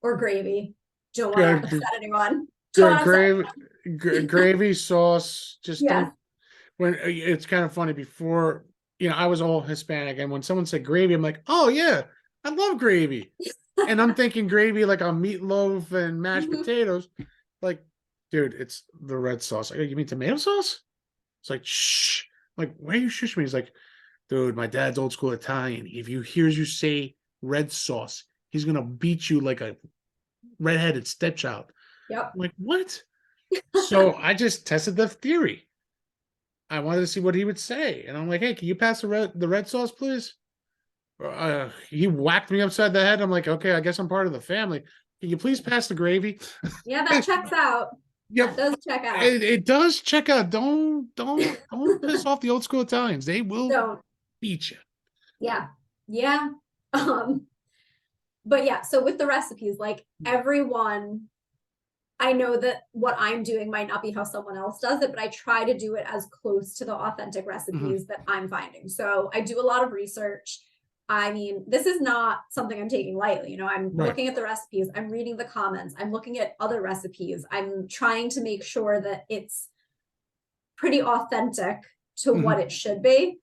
S2: or gravy. Don't want to upset anyone. Don't want to upset
S1: Gravy,
S2: anyone.
S1: gravy sauce. Just
S2: Yes.
S1: don't. When it's kind of funny before, I was all Hispanic, and when someone said gravy, I'm like, oh yeah, I love gravy, and I'm thinking gravy like on meatloaf and mashed
S2: Mhm.
S1: potatoes. Like, dude, it's the red sauce. I go, you mean tomato sauce? It's like, shh. I'm like, why are you shushing me? He's like, dude, my dad's old school Italian. If you hears you say red sauce, he's gonna beat you like a redheaded stepchild.
S2: Yep.
S1: I'm like, what? So I just tested the theory. I wanted to see what he would say, and I'm like, hey, can you pass the red sauce, please? He whacked me upside the head. I'm like, okay, I guess I'm part of the family. Can you please pass the gravy?
S2: Yeah, that checks out.
S1: Yep,
S2: That does check out.
S1: it does check out. Don't piss off the old school Italians. They will
S2: So,
S1: beat you.
S2: yeah. Yeah. Um, but yeah, so with the recipes, like everyone, I know that what I'm doing might not be how someone else does it, but I try to do it as close to the authentic
S1: Mhm.
S2: recipes that I'm finding. So I do a lot of research. I mean, this is not something I'm taking lightly. I'm
S1: Right.
S2: looking at the recipes, I'm reading the comments, I'm looking at other recipes, I'm trying to make sure that it's pretty authentic to what
S1: Mhm.
S2: it should be.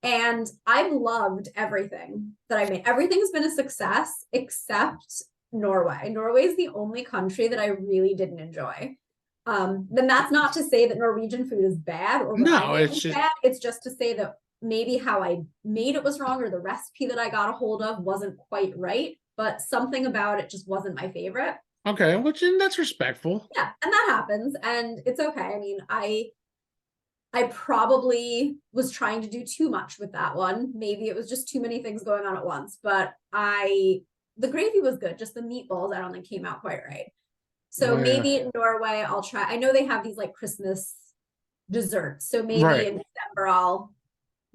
S2: And I've loved everything that I made. Everything's been a success except Norway. Norway is the only country that I really didn't enjoy. Then that's not to say that Norwegian food is bad or what I
S1: No,
S2: made
S1: it's
S2: was
S1: just
S2: bad. It's just to say that maybe how I made it was wrong or the recipe that I got a hold of wasn't quite right, but something about it just wasn't my favorite.
S1: okay, which and that's respectful.
S2: Yeah, and that happens and it's okay. I mean, I probably was trying to do too much with that one. Maybe it was just too many things going on at once, but the gravy was good. Just the meatballs, I don't think came out quite right. So
S1: Yeah.
S2: maybe in Norway, I'll try. I know they have these like Christmas desserts. So maybe
S1: Right.
S2: in December I'll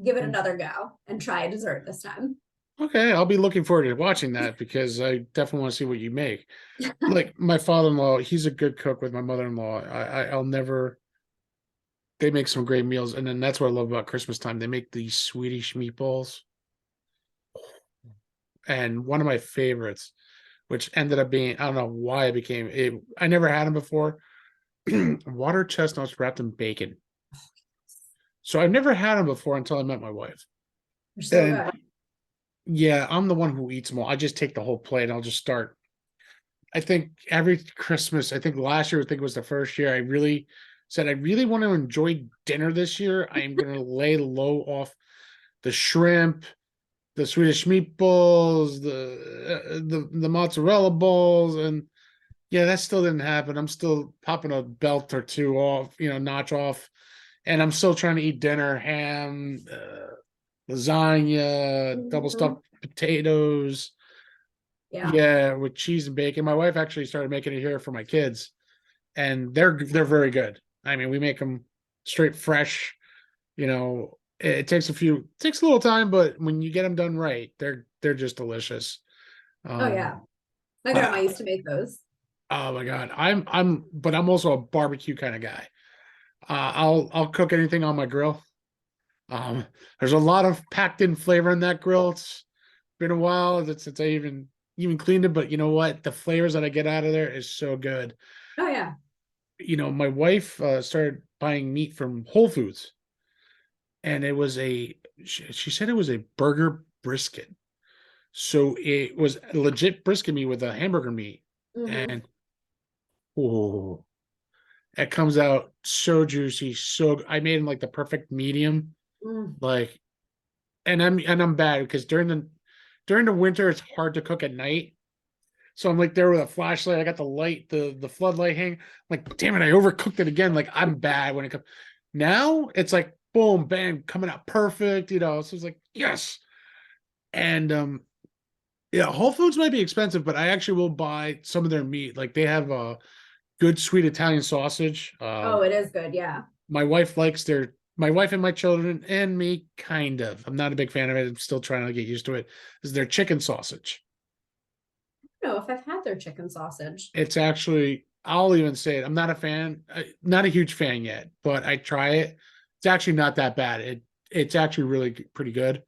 S2: give it
S1: Mm.
S2: another go and try a dessert this time.
S1: Okay, I'll be looking forward to watching that because I definitely want to see what you make. Like my father-in-law, he's a good cook with my mother-in-law. I'll never. They make some great meals, and then that's what I love about Christmas time. They make these Swedish meatballs, and one of my favorites, which ended up being, I don't know why it became it. I never had them before. Water chestnuts wrapped in bacon. So I've never had them before until I met my wife.
S2: They're so
S1: And
S2: good.
S1: yeah, I'm the one who eats them all. I just take the whole plate and I'll just start. I think every Christmas, I think last year, I think it was the first year, I really said, I really want to enjoy dinner this year. I am going to lay low off the shrimp, the Swedish meatballs, the mozzarella balls, and yeah, that still didn't happen. I'm still popping a belt or two off, notch off, and I'm still trying to eat dinner, ham, lasagna, double
S2: Mhm.
S1: stuffed potatoes.
S2: Yeah.
S1: Yeah, with cheese and bacon. My wife actually started making it here for my kids, and they're very good. I mean, we make them straight fresh. It takes a little time, but when you get them done right, they're just delicious.
S2: Oh
S1: Um,
S2: yeah. My grandma
S1: I,
S2: used to make those.
S1: oh my God, but I'm also a barbecue kind of guy. I'll cook anything on my grill. Um, there's a lot of packed in flavor in that grill. It's been a while since I even cleaned it, but you know what? The flavors that I get out of there is so good.
S2: Oh yeah.
S1: My wife started buying meat from Whole Foods, and she said it was a burger brisket. So it was legit brisket meat with a hamburger meat,
S2: Hmm.
S1: and oh, it comes out so juicy. So I made him like the perfect medium,
S2: Mm.
S1: like, and I'm bad because during the winter it's hard to cook at night. So I'm like there with a flashlight. I got the floodlight hang. I'm like, damn it, I overcooked it again. Like I'm bad when it comes. Now it's like boom, bam, coming out perfect. So it's like yes. And yeah, Whole Foods might be expensive, but I actually will buy some of their meat. Like they have a good sweet Italian sausage.
S2: Oh, it is good. Yeah.
S1: My wife and my children and me kind of. I'm not a big fan of it. I'm still trying to get used to it. Is their chicken sausage.
S2: I don't know if I've had their chicken sausage.
S1: It's actually, I'll even say it. I'm not a fan, not a huge fan yet, but I try it. It's actually not that bad. It's actually really pretty good.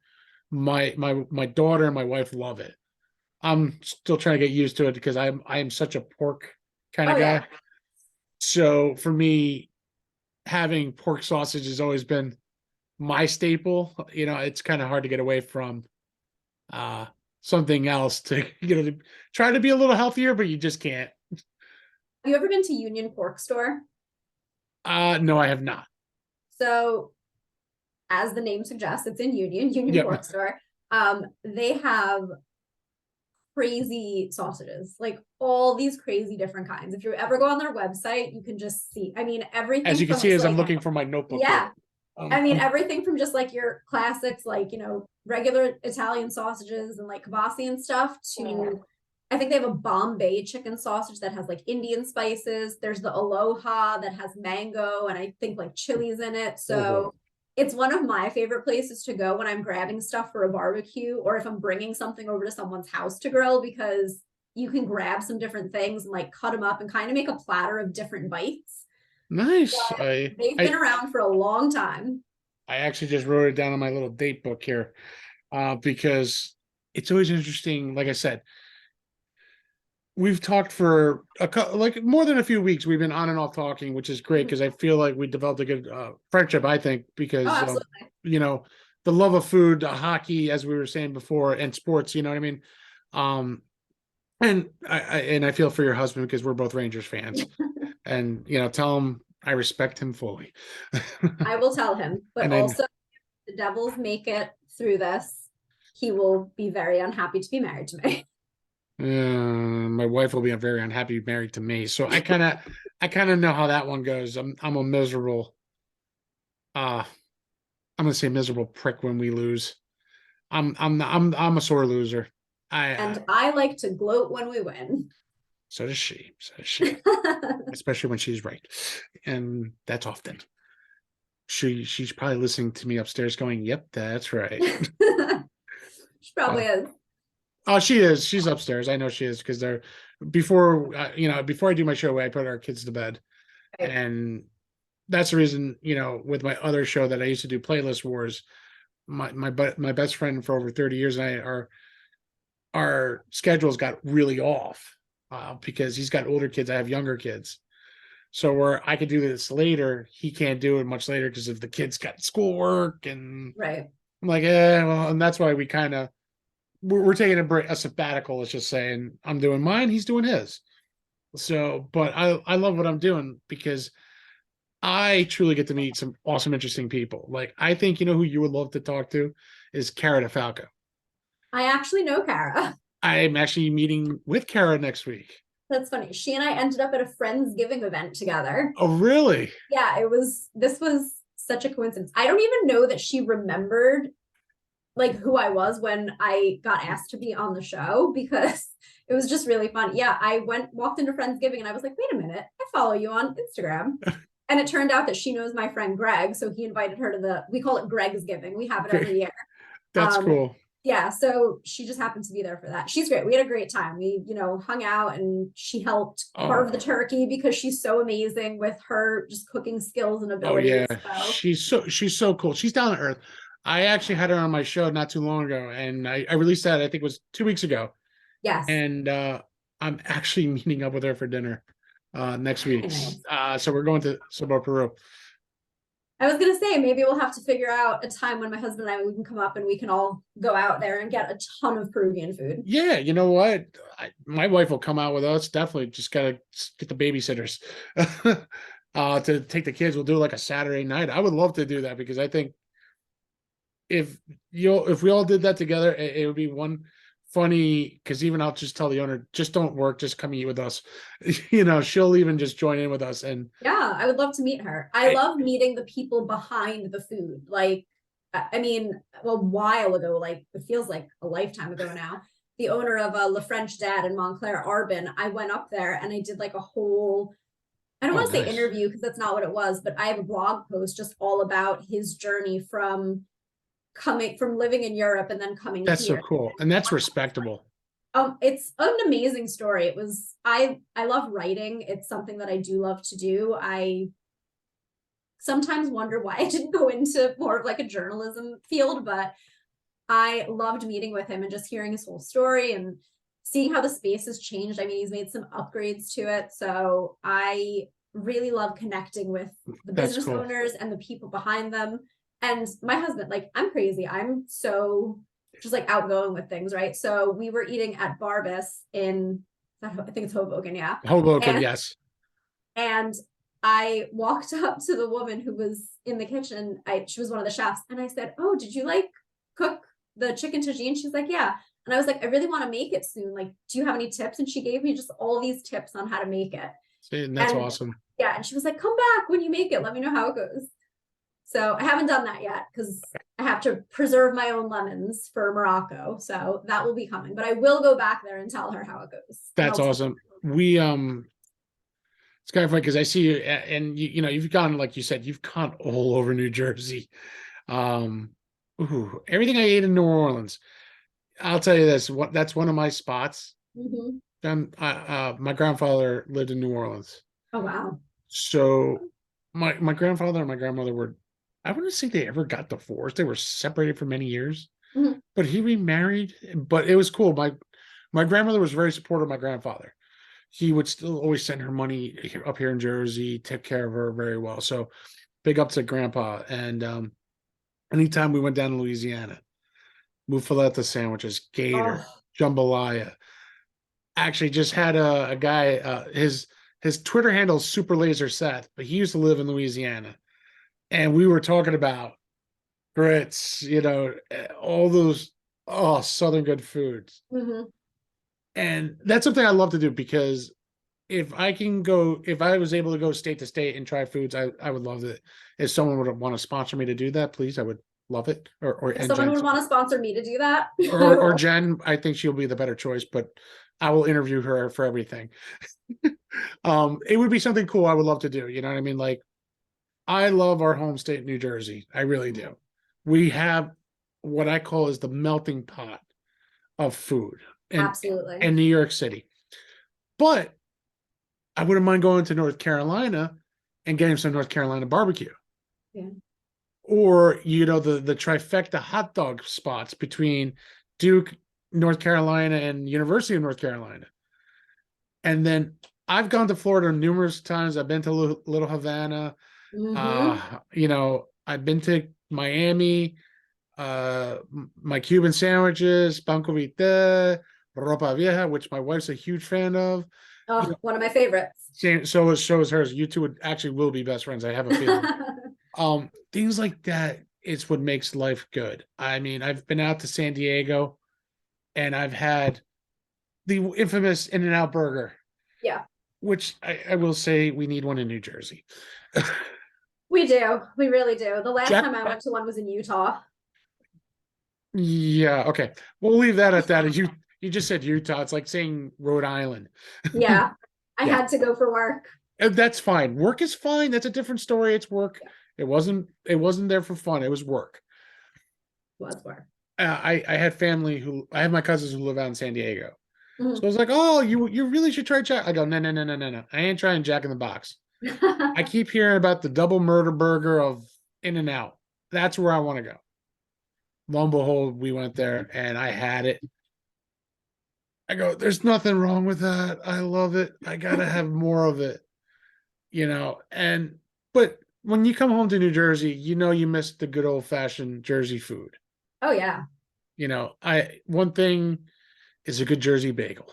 S1: My daughter and my wife love it. I'm still trying to get used to it because I am such a pork kind
S2: Oh
S1: of
S2: yeah.
S1: guy. So for me, having pork sausage has always been my staple. It's kind of hard to get away from uh something else to try to be a little healthier, but you just can't.
S2: Have you ever been to Union Pork Store?
S1: No, I have not.
S2: So, as the name suggests, it's in Union
S1: Yep.
S2: Pork Store. They have crazy sausages, like all these crazy different kinds. If you ever go on their website, you can just see, I mean,
S1: As
S2: everything
S1: you can
S2: from
S1: see,
S2: just
S1: as I'm
S2: like,
S1: looking for my notebook here.
S2: yeah, I mean,
S1: I'm
S2: everything from just like your classics, like, regular Italian sausages and like kibasi and stuff to, I think they have a Bombay chicken sausage that has like Indian spices. There's the Aloha that has mango and I think like chilies in it.
S1: oh,
S2: So it's one of my favorite places to go when I'm grabbing stuff for a barbecue or if I'm bringing something over to someone's house to grill because you can grab some different things and like cut them up and kind of make a platter of different bites.
S1: nice. I
S2: They've been
S1: I
S2: around for a long time.
S1: I actually just wrote it down on my little date book here, because it's always interesting. Like I said, we've talked for like more than a few weeks. We've been on and off talking, which is great because I feel like we developed a good friendship. I think
S2: Oh,
S1: because
S2: absolutely.
S1: you know the love of food, hockey, as we were saying before, and sports. You know what I mean? Um, and I feel for your husband because we're both Rangers fans, and tell him I respect him fully.
S2: I will tell him, but
S1: And then
S2: also if the Devils make it through this, he will be very unhappy to be married to me.
S1: my wife will be very unhappy married to me. So I kind of know how that one goes. I'm a miserable uh I'm gonna say miserable prick when we lose. I'm a sore loser. I
S2: And I like to gloat when we win.
S1: So does she. So does she. Especially when she's right, and that's often. She's probably listening to me upstairs going, "Yep, that's right."
S2: She probably
S1: Uh,
S2: is.
S1: oh, she is. She's upstairs. I know she is because they're before before I do my show, I put our kids to bed,
S2: Right.
S1: and that's the reason with my other show that I used to do, Playlist Wars. My best friend for over 30 years and I are our schedules got really off because he's got older kids. I have younger kids. So where I could do this later, he can't do it much later because of the kids got schoolwork. And
S2: Right.
S1: I'm like, well, and that's why we kind of we're taking a break, a sabbatical. Let's just say, and I'm doing mine, he's doing his. So, but I love what I'm doing because I truly get to meet some awesome, interesting people. Like I think who you would love to talk to is Cara DeFalco.
S2: I actually know Kara.
S1: I'm actually meeting with Cara next week.
S2: That's funny. She and I ended up at a Friendsgiving event together.
S1: Oh, really?
S2: Yeah, this was such a coincidence. I don't even know that she remembered like who I was when I got asked to be on the show because it was just really fun. Yeah, I walked into Friendsgiving and I was like, wait a minute, I follow you on Instagram. And it turned out that she knows my friend Greg. So he invited her to we call it Greg's Giving. We have it
S1: Okay,
S2: every year.
S1: that's cool.
S2: Yeah, so she just happened to be there for that. She's great. We had a great time. We, hung out and she helped carve the turkey because she's so amazing with her just cooking skills and
S1: Oh yeah,
S2: abilities. So
S1: she's so cool. She's down to earth. I actually had her on my show not too long ago, and I released that I think it was 2 weeks ago,
S2: yes.
S1: and I'm actually meeting up with her for dinner next week.
S2: Nice.
S1: So we're going to Sabor Peru.
S2: I was gonna say maybe we'll have to figure out a time when my husband and I we can come up and we can all go out there and get a ton of Peruvian food.
S1: Yeah, you know what? My wife will come out with us. Definitely, just gotta get the babysitters to take the kids. We'll do like a Saturday night. I would love to do that because I think if we all did that together, it would be one funny. Because even I'll just tell the owner, just don't work, just come eat with us. She'll even just join in with us. And
S2: Yeah, I would love to meet her. I love meeting the people behind the food. Like, I mean, a while ago, like it feels like a lifetime ago now. The owner of Le French Dad in Montclair, Arbin, I went up there and I did like a whole, I don't
S1: oh,
S2: want to say
S1: nice.
S2: interview because that's not what it was, but I have a blog post just all about his journey from living in Europe and then coming
S1: That's so
S2: here.
S1: cool, and that's respectable.
S2: It's an amazing story. It was I love writing. It's something that I do love to do. I sometimes wonder why I didn't go into more of like a journalism field, but I loved meeting with him and just hearing his whole story and seeing how the space has changed. I mean, he's made some upgrades to it. So I really love connecting with the
S1: That's
S2: business
S1: cool.
S2: owners and the people behind them. And my husband, like, I'm crazy. I'm so just like outgoing with things, right? So we were eating at Barbas I think it's Hoboken, yeah.
S1: Hoboken,
S2: And
S1: yes.
S2: and I walked up to the woman who was in the kitchen. She was one of the chefs, and I said, "Oh, did you like cook the chicken tagine?" She's like, "Yeah." And I was like, "I really want to make it soon. Like, do you have any tips?" And she gave me just all these tips on how to make it.
S1: See, and that's
S2: And
S1: awesome.
S2: yeah, and she was like, "Come back when you make it. Let me know how it goes." So I haven't done that yet because I have to preserve my own lemons for Morocco. So that will be coming. But I will go back there and tell her how it goes. And
S1: That's awesome. We it's kind of funny because I see you, and you've gone, like you said, you've gone all over New Jersey. Um, everything I ate in New Orleans. I'll tell you this: that's one of my spots.
S2: Mhm.
S1: My grandfather lived in New Orleans,
S2: Oh wow.
S1: so my grandfather and my grandmother were. I wouldn't say they ever got divorced. They were separated for many years,
S2: Mhm.
S1: but he remarried. But it was cool. My grandmother was very supportive of my grandfather. He would still always send her money up here in Jersey, take care of her very well. So big up to grandpa. And anytime we went down to Louisiana, muffaletta sandwiches, gator,
S2: Oh,
S1: jambalaya. Actually, just had a guy. His Twitter handle is Super Laser Seth, but he used to live in Louisiana, and we were talking about grits, all those Southern good foods,
S2: mhm.
S1: and that's something I love to do because if I was able to go state to state and try foods, I would love it. If someone would want to sponsor me to do that, please, I would love it. Or
S2: If
S1: and
S2: someone
S1: Jen
S2: would
S1: too.
S2: want to sponsor me to do that, I
S1: Or
S2: will.
S1: Jen, I think she'll be the better choice, but I will interview her for everything. It would be something cool I would love to do. You know what I mean? Like I love our home state, New Jersey. I really do. We have what I call is the melting pot of food in
S2: Absolutely.
S1: in New York City. But I wouldn't mind going to North Carolina and getting some North Carolina barbecue.
S2: Yeah.
S1: Or, the trifecta hot dog spots between Duke, North Carolina, and University of North Carolina. And then I've gone to Florida numerous times. I've been to Little Havana.
S2: Hmm.
S1: I've been to Miami. My Cuban sandwiches, pan con vite, ropa vieja, which my wife's a huge fan of. You
S2: Oh,
S1: know,
S2: one of my favorites.
S1: so is hers. You two will be best friends. I have a feeling. Things like that is what makes life good. I mean, I've been out to San Diego and I've had the infamous In-N-Out burger,
S2: Yeah,
S1: which I will say we need one in New Jersey.
S2: we do. We really do. The last
S1: Jack,
S2: time I went to one was in Utah.
S1: yeah, okay. We'll leave that at that. You just said Utah. It's like saying Rhode Island.
S2: Yeah, I
S1: Yeah,
S2: had to go for work.
S1: that's fine. Work is fine. That's a different story. It's work. It wasn't there for fun. It was work.
S2: Was work.
S1: I had family I have my cousins who live out in San Diego. So I
S2: Mhm.
S1: was like, oh, you really should try Jack. I go, no, no, no, no, no, no. I ain't trying Jack in the Box. I keep hearing about the double murder burger of In-N-Out. That's where I want to go. Lo and behold, we went there and I had it. I go, there's nothing wrong with that. I love it. I gotta have more of it. But when you come home to New Jersey, you miss the good old fashioned Jersey food.
S2: Oh yeah.
S1: I one thing is a good Jersey bagel.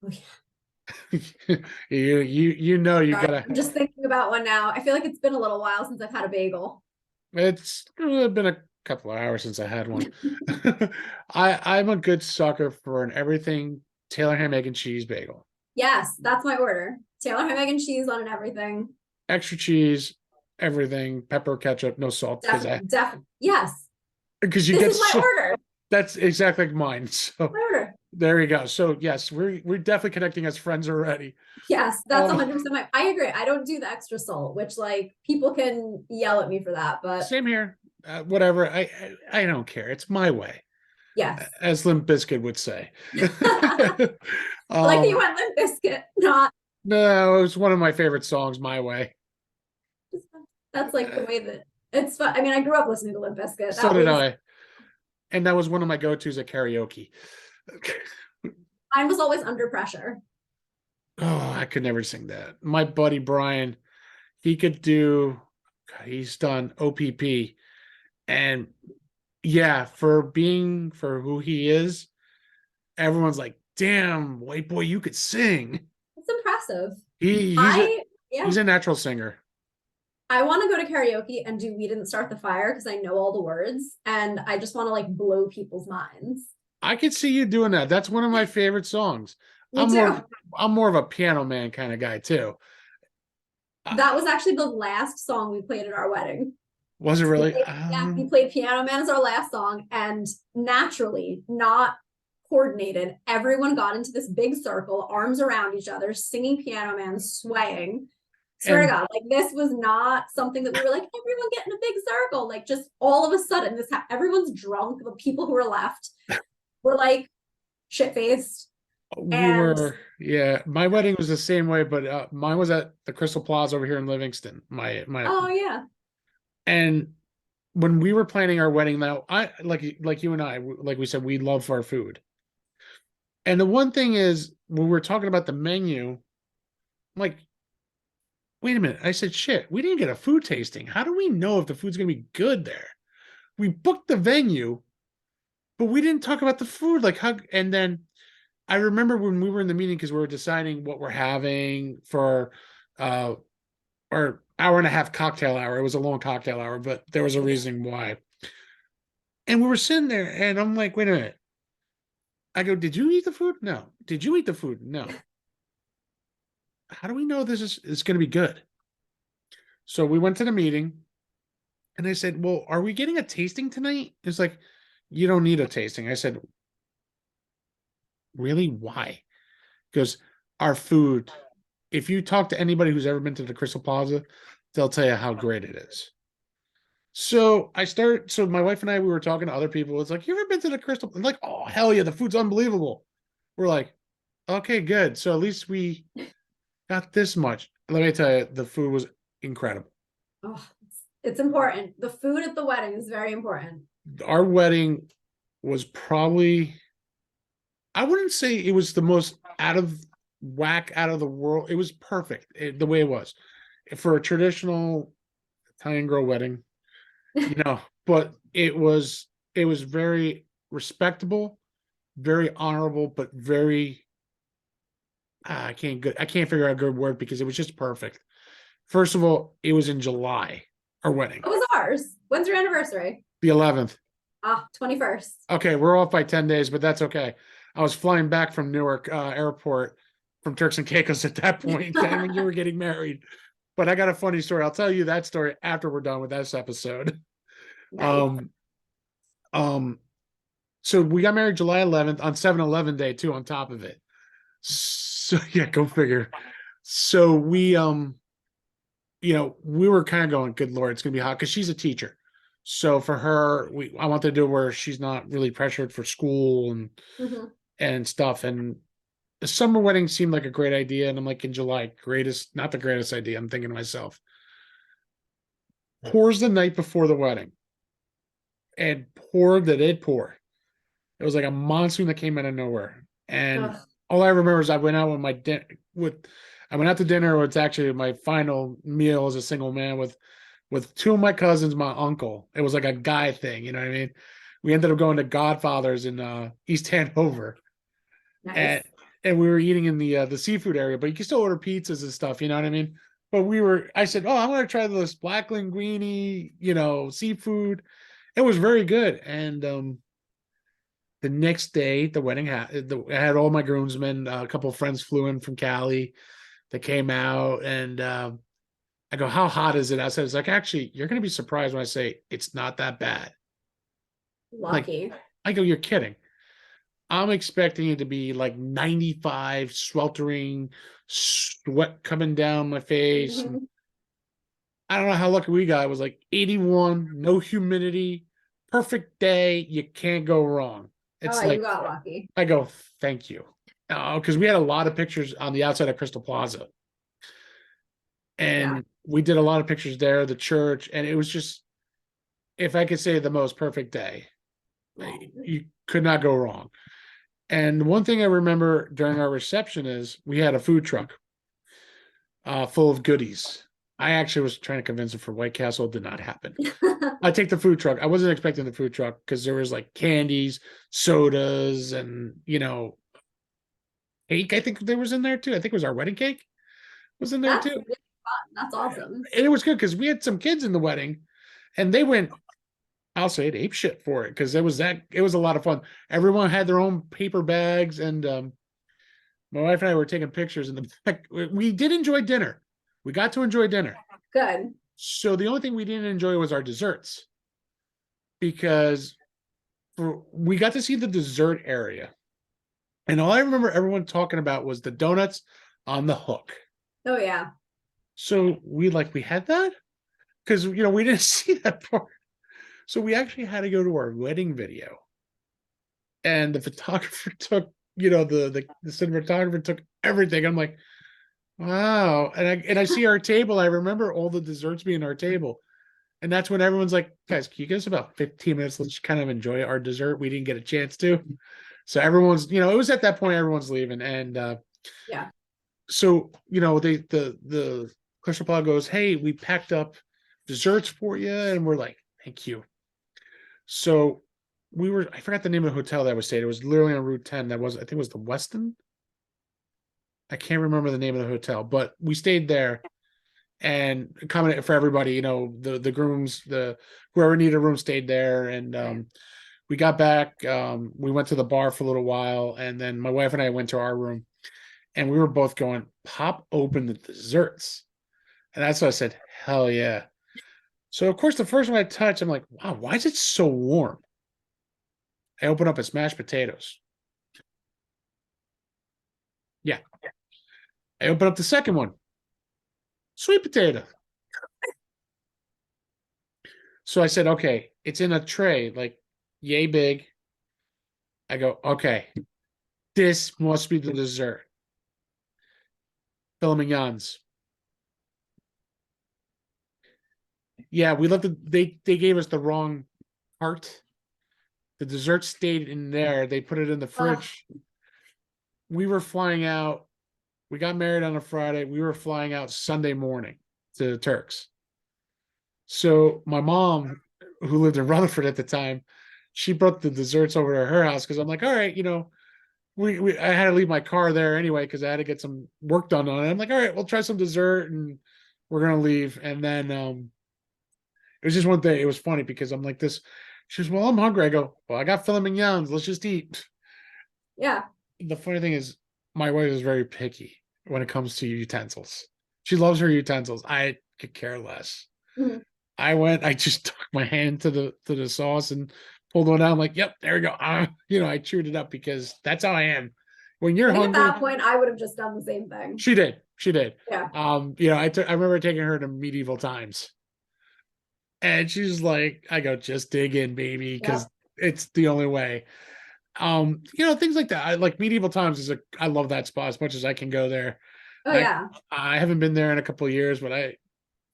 S2: Oh, yeah.
S1: You
S2: Sorry,
S1: gotta.
S2: I'm just thinking about one now. I feel like it's been a little while since I've had a bagel.
S1: It's been a couple of hours since I had one. I'm a good sucker for an everything Taylor ham egg and cheese bagel.
S2: Yes, that's my order. Taylor ham, egg, and cheese on and everything.
S1: Extra cheese, everything, pepper, ketchup, no salt,
S2: Yes,
S1: because you
S2: this
S1: get
S2: is my
S1: so
S2: order.
S1: that's exactly like mine. So
S2: My order.
S1: there you go. So yes, we're definitely connecting as friends already.
S2: Yes, that's
S1: Oh,
S2: 100% I agree. I don't do the extra salt, which like people can yell at me for that, but
S1: same here. Whatever. I don't care. It's my way,
S2: yes.
S1: as Limp Bizkit would say.
S2: I like that you
S1: um,
S2: went Limp Biscuit, not
S1: no, it was one of my favorite songs, My Way.
S2: that's like the way that it's fun. I mean, I grew up listening to Limp Biscuit.
S1: So
S2: That
S1: did
S2: was
S1: I. And that was one of my go-tos at karaoke.
S2: mine was always under pressure.
S1: Oh, I could never sing that. My buddy Brian, he could do, God, he's done OPP. And yeah, for who he is, everyone's like, damn, white boy, you could sing.
S2: It's impressive.
S1: He he's a
S2: I yeah.
S1: he's a natural singer.
S2: I want to go to karaoke and do We Didn't Start the Fire because I know all the words and I just want to like blow people's minds.
S1: I could see you doing that. That's one of my favorite songs.
S2: Me
S1: I'm more
S2: too.
S1: of, I'm more of a piano man kind of guy too.
S2: That was actually the last song we played at our wedding.
S1: Was it really?
S2: Yeah, we played Piano Man as our last song, and naturally, not coordinated, everyone got into this big circle, arms around each other, singing Piano Man, swaying. Swear to
S1: And
S2: God, like this was not something that we were like, everyone get in a big circle. Like just all of a sudden, everyone's drunk. The people who were left were like shit faced.
S1: we
S2: And
S1: were, yeah. My wedding was the same way, but mine was at the Crystal Plaza over here in Livingston. My
S2: oh yeah,
S1: and when we were planning our wedding, now I like you and I, like we said, we love our food. And the one thing is, when we're talking about the menu, I'm like, wait a minute. I said, shit, we didn't get a food tasting. How do we know if the food's gonna be good there? We booked the venue, but we didn't talk about the food. Like how, and then I remember when we were in the meeting because we were deciding what we're having for uh our hour and a half cocktail hour. It was a long cocktail hour, but there was a reason why. And we were sitting there and I'm like, wait a minute. I go, did you eat the food? No. Did you eat the food? No. How do we know this is going to be good? So we went to the meeting and I said, well, are we getting a tasting tonight? It's like, you don't need a tasting. I said, really? Why? Because our food, if you talk to anybody who's ever been to the Crystal Plaza, they'll tell you how great it is. So my wife and I, we were talking to other people. It's like, you ever been to the Crystal? I'm like, oh, hell yeah, the food's unbelievable. We're like, okay, good. So at least we got this much. Let me tell you, the food was incredible.
S2: Oh, it's important. The food at the wedding is very important.
S1: Our wedding was probably, I wouldn't say it was the most out of whack, out of the world. It was perfect the way it was for a traditional Italian girl wedding, but it was very respectable, very honorable, but very I can't figure out a good word because it was just perfect. First of all, it was in July, our wedding,
S2: What was ours? When's your anniversary?
S1: the 11th.
S2: Ah, 21st.
S1: Okay, we're off by 10 days, but that's okay. I was flying back from Newark airport from Turks and Caicos at that point, and when you were getting married. But I got a funny story. I'll tell you that story after we're done with this episode.
S2: Nice.
S1: Um, um, so we got married July 11th on 7-Eleven day too, on top of it. So yeah, go figure. So we were kind of going, good Lord, it's gonna be hot because she's a teacher. So for her, I want to do it where she's not really pressured for school
S2: Hmm.
S1: and stuff. And the summer wedding seemed like a great idea. And I'm like, in July, greatest, not the greatest idea. I'm thinking to myself, pours the night before the wedding and poured that it pour. It was like a monsoon that came out of nowhere. And
S2: Ugh,
S1: all I remember is I went out with I went out to dinner. It's actually my final meal as a single man with two of my cousins, my uncle. It was like a guy thing, you know what I mean? We ended up going to Godfather's in East Hanover,
S2: nice.
S1: and and we were eating in the seafood area, but you can still order pizzas and stuff, you know what I mean? But I said, oh, I'm gonna try this black linguine, seafood. It was very good. And the next day, the wedding I had all my groomsmen, a couple of friends flew in from Cali. They came out, and I go, how hot is it? I said, it's like, actually, you're gonna be surprised when I say it's not that bad. Like,
S2: Lucky.
S1: I go, you're kidding. I'm expecting it to be like 95, sweltering, sweat coming down my face. And
S2: Hmm.
S1: I don't know how lucky we got. It was like 81, no humidity, perfect day. You can't go wrong.
S2: Oh,
S1: It's
S2: you
S1: like,
S2: got lucky.
S1: I go, thank you. Because we had a lot of pictures on the outside of Crystal Plaza.
S2: Yeah.
S1: And we did a lot of pictures there, the church. And it was just, if I could say, the most perfect day. You could not go wrong. And one thing I remember during our reception is we had a food truck full of goodies. I actually was trying to convince him for White Castle. It did not happen. I take the food truck. I wasn't expecting the food truck because there was like candies, sodas, and cake. I think there was in there too. I think it was our wedding cake was in there
S2: That's
S1: too.
S2: really fun. That's awesome.
S1: And it was good because we had some kids in the wedding, and they went, I'll say it, ape shit for it because it was a lot of fun. Everyone had their own paper bags, and my wife and I were taking pictures in the back. We did enjoy dinner. We got to enjoy dinner.
S2: Good.
S1: So the only thing we didn't enjoy was our desserts because we got to see the dessert area. And all I remember everyone talking about was the donuts on the hook.
S2: Oh yeah.
S1: So we had that because we didn't see that part. So we actually had to go to our wedding video, and the photographer took the cinematographer took everything. I'm like, wow. And I see our table. I remember all the desserts being our table. And that's when everyone's like, guys, can you give us about 15 minutes? Let's kind of enjoy our dessert. We didn't get a chance to. So everyone's, it was at that point everyone's leaving. And
S2: Yeah.
S1: so, the Crystal Paul goes, hey, we packed up desserts for you. And we're like, thank you. So I forgot the name of the hotel that was stayed. It was literally on Route 10. I think it was the Westin. I can't remember the name of the hotel, but we stayed there and accommodated for everybody. The grooms, whoever needed a room stayed there. And we got back. We went to the bar for a little while, and then my wife and I went to our room, and we were both going, pop open the desserts. And that's what I said, hell yeah. So of course the first one I touched, I'm like, wow, why is it so warm? I open up, it's mashed potatoes. Yeah. I open up the second one, sweet potato. So I said, okay, it's in a tray, like yay big. I go, okay, this must be the dessert. Filet mignons. Yeah, we left it. They gave us the wrong part. The dessert stayed in there. They put it in the
S2: Ugh,
S1: fridge. We were flying out. We got married on a Friday. We were flying out Sunday morning to the Turks. So my mom, who lived in Rutherford at the time, she brought the desserts over to her house because I'm like, all right, we I had to leave my car there anyway because I had to get some work done on it. I'm like, all right, we'll try some dessert and we're gonna leave. And then it was just one day. It was funny because I'm like this. She goes, well, I'm hungry. I go, well, I got filet mignons. Let's just eat.
S2: yeah.
S1: The funny thing is, my wife is very picky when it comes to utensils. She loves her utensils. I could care less.
S2: Mhm.
S1: I just took my hand to the sauce and pulled one out. I'm like, yep, there we go. I chewed it up because that's how I am. When
S2: I
S1: you're
S2: think at
S1: hungry,
S2: that point I would have just done the same thing.
S1: she did. She did.
S2: Yeah.
S1: I remember taking her to medieval times. And she's like, I go, just dig in, baby, because
S2: Yep.
S1: it's the only way. Things like that. I like medieval times I love that spot as much as I can go there.
S2: Oh
S1: And
S2: yeah.
S1: I haven't been there in a couple of years, but I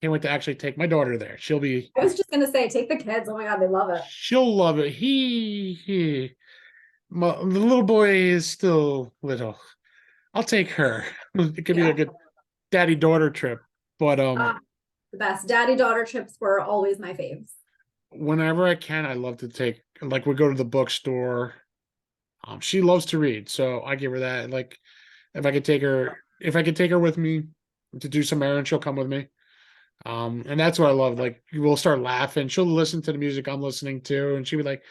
S1: can't wait to actually take my daughter there.
S2: I was just gonna say, take the kids. Oh my God, they love it.
S1: She'll love it. The little boy is still little. I'll take her. It could be a
S2: Yeah.
S1: good daddy daughter trip. But
S2: Uh, the best. Daddy daughter trips were always my faves.
S1: whenever I can, I love to take like we go to the bookstore. She loves to read, so I give her that. Like if I could take her with me to do some errands, she'll come with me. And that's what I love. Like we'll start laughing. She'll listen to the music I'm listening to, and she'll be like,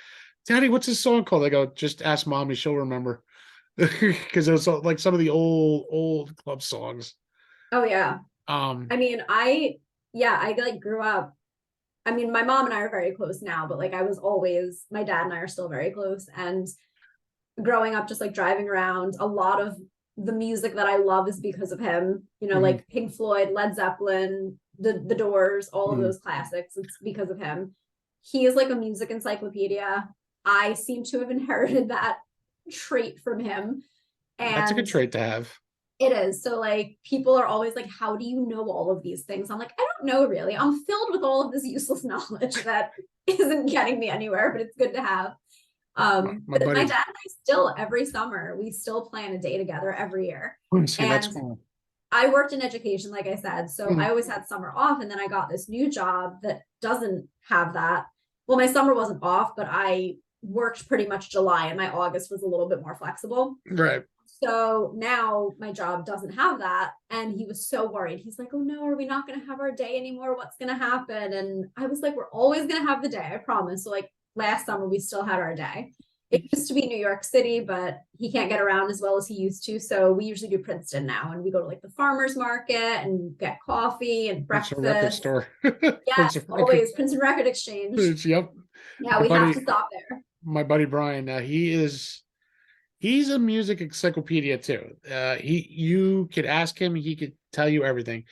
S1: "Daddy, what's this song called?" I go, "Just ask mommy; she'll remember." Because it was like some of the old club songs.
S2: Oh yeah.
S1: Um,
S2: I mean, I like grew up. I mean, my mom and I are very close now, but like I was always, my dad and I are still very close. And growing up, just like driving around, a lot of the music that I love is because of him.
S1: mhm,
S2: Like Pink Floyd, Led Zeppelin, the Doors, all of
S1: mhm.
S2: those classics. It's because of him. He is like a music encyclopedia. I seem to have inherited that trait from him.
S1: That's a good
S2: And
S1: trait to have.
S2: it is. So like people are always like, how do you know all of these things? I'm like, I don't know really. I'm filled with all of this useless knowledge that isn't getting me anywhere, but it's good to have.
S1: My
S2: But my
S1: buddy,
S2: dad and I still every summer we still plan a day together every year.
S1: see, that's
S2: And
S1: cool.
S2: I worked in education, like I said, so I
S1: Mhm.
S2: always had summer off, and then I got this new job that doesn't have that. Well, my summer wasn't off, but I worked pretty much July, and my August was a little bit more flexible.
S1: Right.
S2: So now my job doesn't have that. And he was so worried. He's like, oh no, are we not going to have our day anymore? What's going to happen? And I was like, we're always going to have the day, I promise. So, like last summer, we still had our day. It used to be New York City, but he can't get around as well as he used to. So we usually do Princeton now, and we go to like the farmer's market and get coffee and
S1: It's a record
S2: breakfast.
S1: store.
S2: Yes,
S1: Prince of
S2: always
S1: Records.
S2: Princeton Record Exchange.
S1: Yep.
S2: Yeah,
S1: My
S2: we have
S1: buddy,
S2: to stop there.
S1: my buddy Brian. He's a music encyclopedia too. You could ask him, he could tell you everything.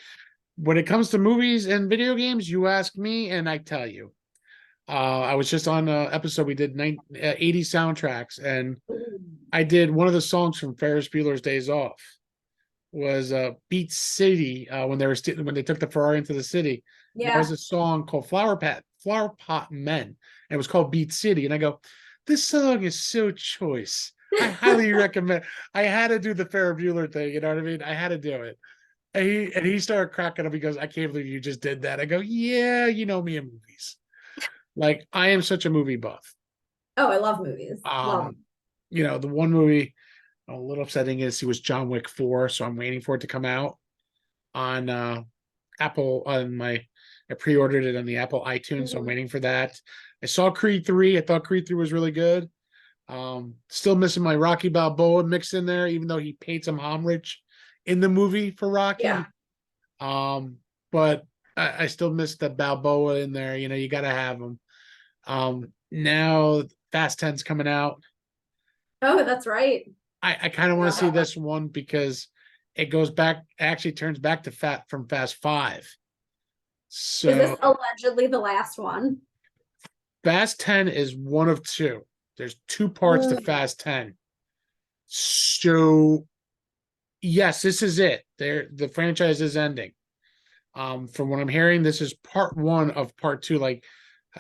S1: When it comes to movies and video games, you ask me, and I tell you. I was just on an episode we did 80 soundtracks, and
S2: Ooh.
S1: I did one of the songs from Ferris Bueller's Days Off was Beat City when when they took the Ferrari into the city. There was
S2: Yeah.
S1: a song called Flower Pot Men. And it was called Beat City, and I go, this song is so choice. I highly recommend. I had to do the Ferris Bueller thing. You know what I mean? I had to do it. And he started cracking up. He goes, I can't believe you just did that. I go, yeah, you know me in movies. Like I am such a movie buff.
S2: Oh, I love movies. Love
S1: Um,
S2: them.
S1: the one movie a little upsetting is he was John Wick 4, so I'm waiting for it to come out on Apple on my I pre-ordered it on the Apple iTunes, so I'm
S2: Mhm.
S1: waiting for that. I saw Creed 3. I thought Creed 3 was really good. Still missing my Rocky Balboa mix in there, even though he paid some homage in the movie for
S2: Yeah.
S1: Rocky. But I still miss the Balboa in there. You got to have him. Now Fast 10's coming out.
S2: Oh, that's right.
S1: I kind of want to see this one because it goes back, actually turns back to Fast 5.
S2: Is this
S1: So
S2: allegedly the last one?
S1: Fast 10 is one of two. There's two parts to
S2: Mm,
S1: Fast 10. So yes, this is it. The franchise is ending. From what I'm hearing, this is part one of part two, like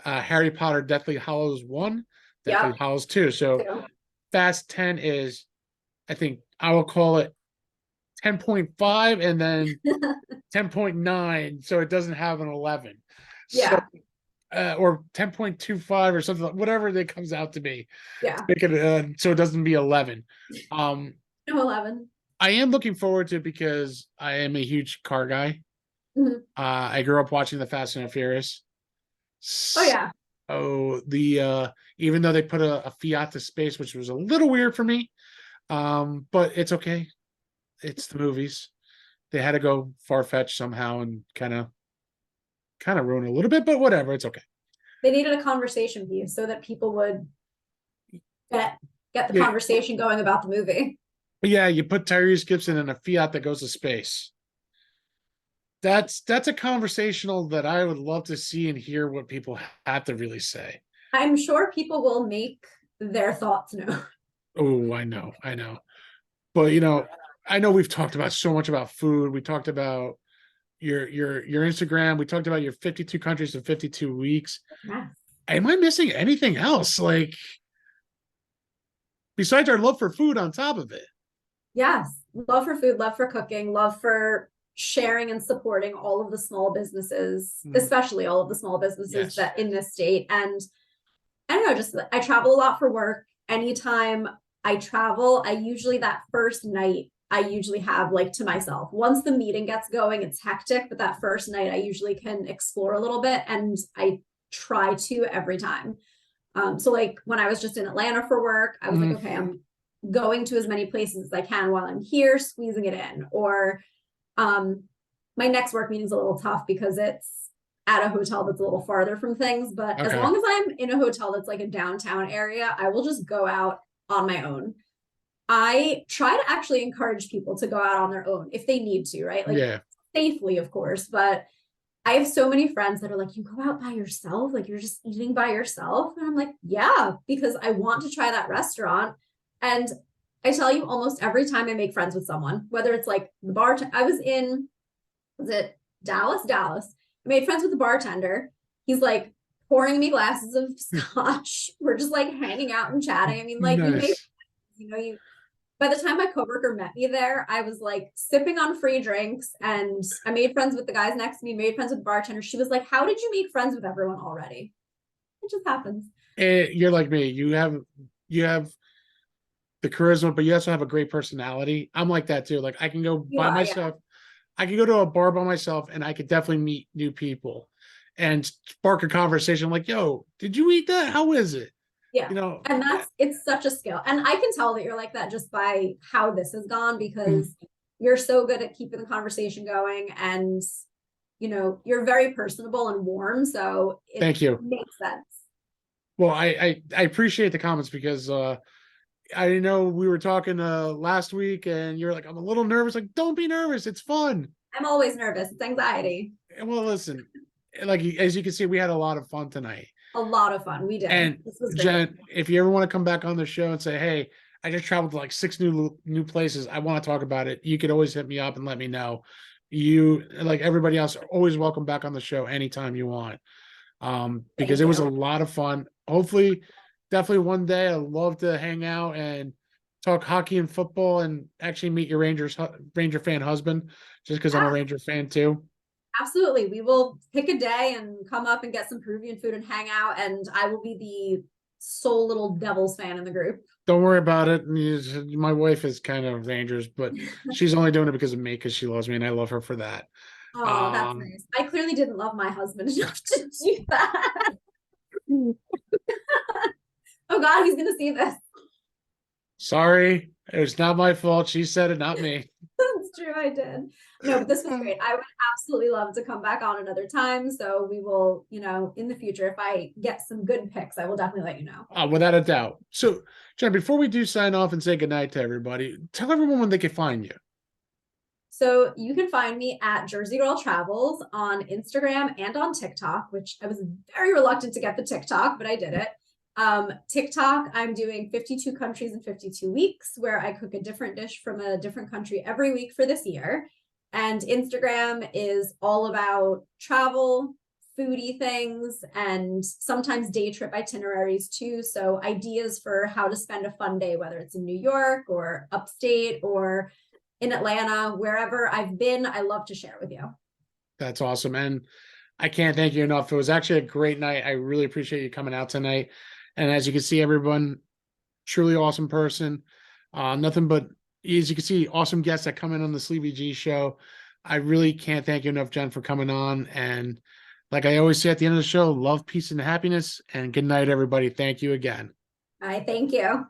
S1: Harry Potter Deathly Hallows 1, Deathly
S2: yep.
S1: Hallows 2. So
S2: Too.
S1: Fast 10 is, I think I will call it 10.5 and then 10.9, so it doesn't have an 11. So
S2: Yeah.
S1: or 10.25 or something, whatever that comes out to be.
S2: Yeah.
S1: Make it so it doesn't be 11. Um
S2: No 11.
S1: I am looking forward to it because I am a huge car guy.
S2: Mhm.
S1: I grew up watching the Fast and the Furious.
S2: Oh yeah.
S1: Oh, the even though they put a Fiat to space, which was a little weird for me, but it's okay. It's the movies. They had to go far fetched somehow and kind of ruin it a little bit, but whatever. It's okay.
S2: They needed a conversation piece so that people would get get the
S1: Yeah,
S2: conversation going about the movie.
S1: yeah. You put Tyrese Gibson in a Fiat that goes to space. That's a conversational that I would love to see and hear what people have to really say.
S2: I'm sure people will make their thoughts known.
S1: Oh, I know. But I know we've talked about so much about food. We talked about your Instagram. We talked about your 52 countries in 52 weeks.
S2: Yes.
S1: Am I missing anything else? Like besides our love for food on top of it?
S2: Yes. Love for food, love for cooking, love for sharing and supporting all of the small businesses,
S1: Mm,
S2: especially all of the small businesses
S1: yes.
S2: that in this state. And I don't know, just I travel a lot for work. Anytime I travel, I usually that first night I usually have like to myself. Once the meeting gets going, it's hectic, but that first night I usually can explore a little bit and I try to every time. So like when I was just in Atlanta for work, I was like,
S1: Mm,
S2: okay, I'm going to as many places as I can while I'm here, squeezing it in. Or um, my next work meeting is a little tough because it's at a hotel that's a little farther from things. But as
S1: okay.
S2: long as I'm in a hotel that's like a downtown area, I will just go out on my own. I try to actually encourage people to go out on their own if they need to, right? Like
S1: Yeah.
S2: safely, of course. But I have so many friends that are like, you go out by yourself, like you're just eating by yourself. And I'm like, yeah, because I want to try that restaurant. And I tell you, almost every time I make friends with someone, whether it's like the bar, I was in, was it Dallas? Dallas. I made friends with the bartender. He's like pouring me glasses of scotch. We're just like hanging out and chatting. I mean, like you make,
S1: Nice.
S2: you by the time my coworker met me there, I was like sipping on free drinks and I made friends with the guys next to me, made friends with the bartender. She was like, how did you make friends with everyone already? It just happens.
S1: You're like me. You have the charisma, but you also have a great personality. I'm like that too. Like I can go
S2: You
S1: by
S2: are, yeah.
S1: myself. I can go to a bar by myself and I could definitely meet new people and spark a conversation like, yo, did you eat that? How is it?
S2: Yeah.
S1: You know,
S2: And it's such a skill. And I can tell that you're like that just by how this has gone because you're so good at keeping the conversation going and you're very personable and warm. So it
S1: thank you.
S2: makes sense.
S1: Well, I appreciate the comments because I know we were talking last week and you're like, I'm a little nervous. Like, don't be nervous. It's fun.
S2: I'm always nervous. It's anxiety.
S1: Well, listen, like as you can see, we had a lot of fun tonight.
S2: A lot of fun. We did.
S1: And
S2: This was great.
S1: Jen, if you ever want to come back on the show and say, "Hey, I just traveled to like six new places. I want to talk about it," you could always hit me up and let me know. You like everybody else are always welcome back on the show anytime you want. Because
S2: Thank
S1: it was a
S2: you.
S1: lot of fun. Hopefully, definitely one day I'd love to hang out and talk hockey and football and actually meet your Ranger fan husband, just because I'm a
S2: Yeah,
S1: Ranger fan too.
S2: absolutely. We will pick a day and come up and get some Peruvian food and hang out. And I will be the sole little Devils fan in the group.
S1: Don't worry about it. My wife is kind of Rangers, but she's only doing it because of me because she loves me and I love her for that.
S2: Oh, that's
S1: Um,
S2: nice. I clearly didn't love my husband enough to do that. Oh God, he's gonna see this.
S1: sorry, it was not my fault. She said it, not me.
S2: That's true, I did. No, but this was great. I would absolutely love to come back on another time. So we will, in the future, if I get some good picks, I will definitely let you know.
S1: Without a doubt. So, Jen, before we do sign off and say goodnight to everybody, tell everyone when they can find you.
S2: So you can find me at Jersey Girl Travels on Instagram and on TikTok, which I was very reluctant to get the TikTok, but I did it. TikTok, I'm doing 52 countries in 52 weeks, where I cook a different dish from a different country every week for this year. And Instagram is all about travel, foodie things, and sometimes day trip itineraries too. So ideas for how to spend a fun day, whether it's in New York or upstate or in Atlanta, wherever I've been, I love to share with you.
S1: That's awesome. And I can't thank you enough. It was actually a great night. I really appreciate you coming out tonight. And as you can see, everyone, truly awesome person. Nothing but, as you can see, awesome guests that come in on the Sleepy G show. I really can't thank you enough, Jen, for coming on. And like I always say at the end of the show, love, peace, and happiness. And good night, everybody. Thank you again.
S2: I thank you.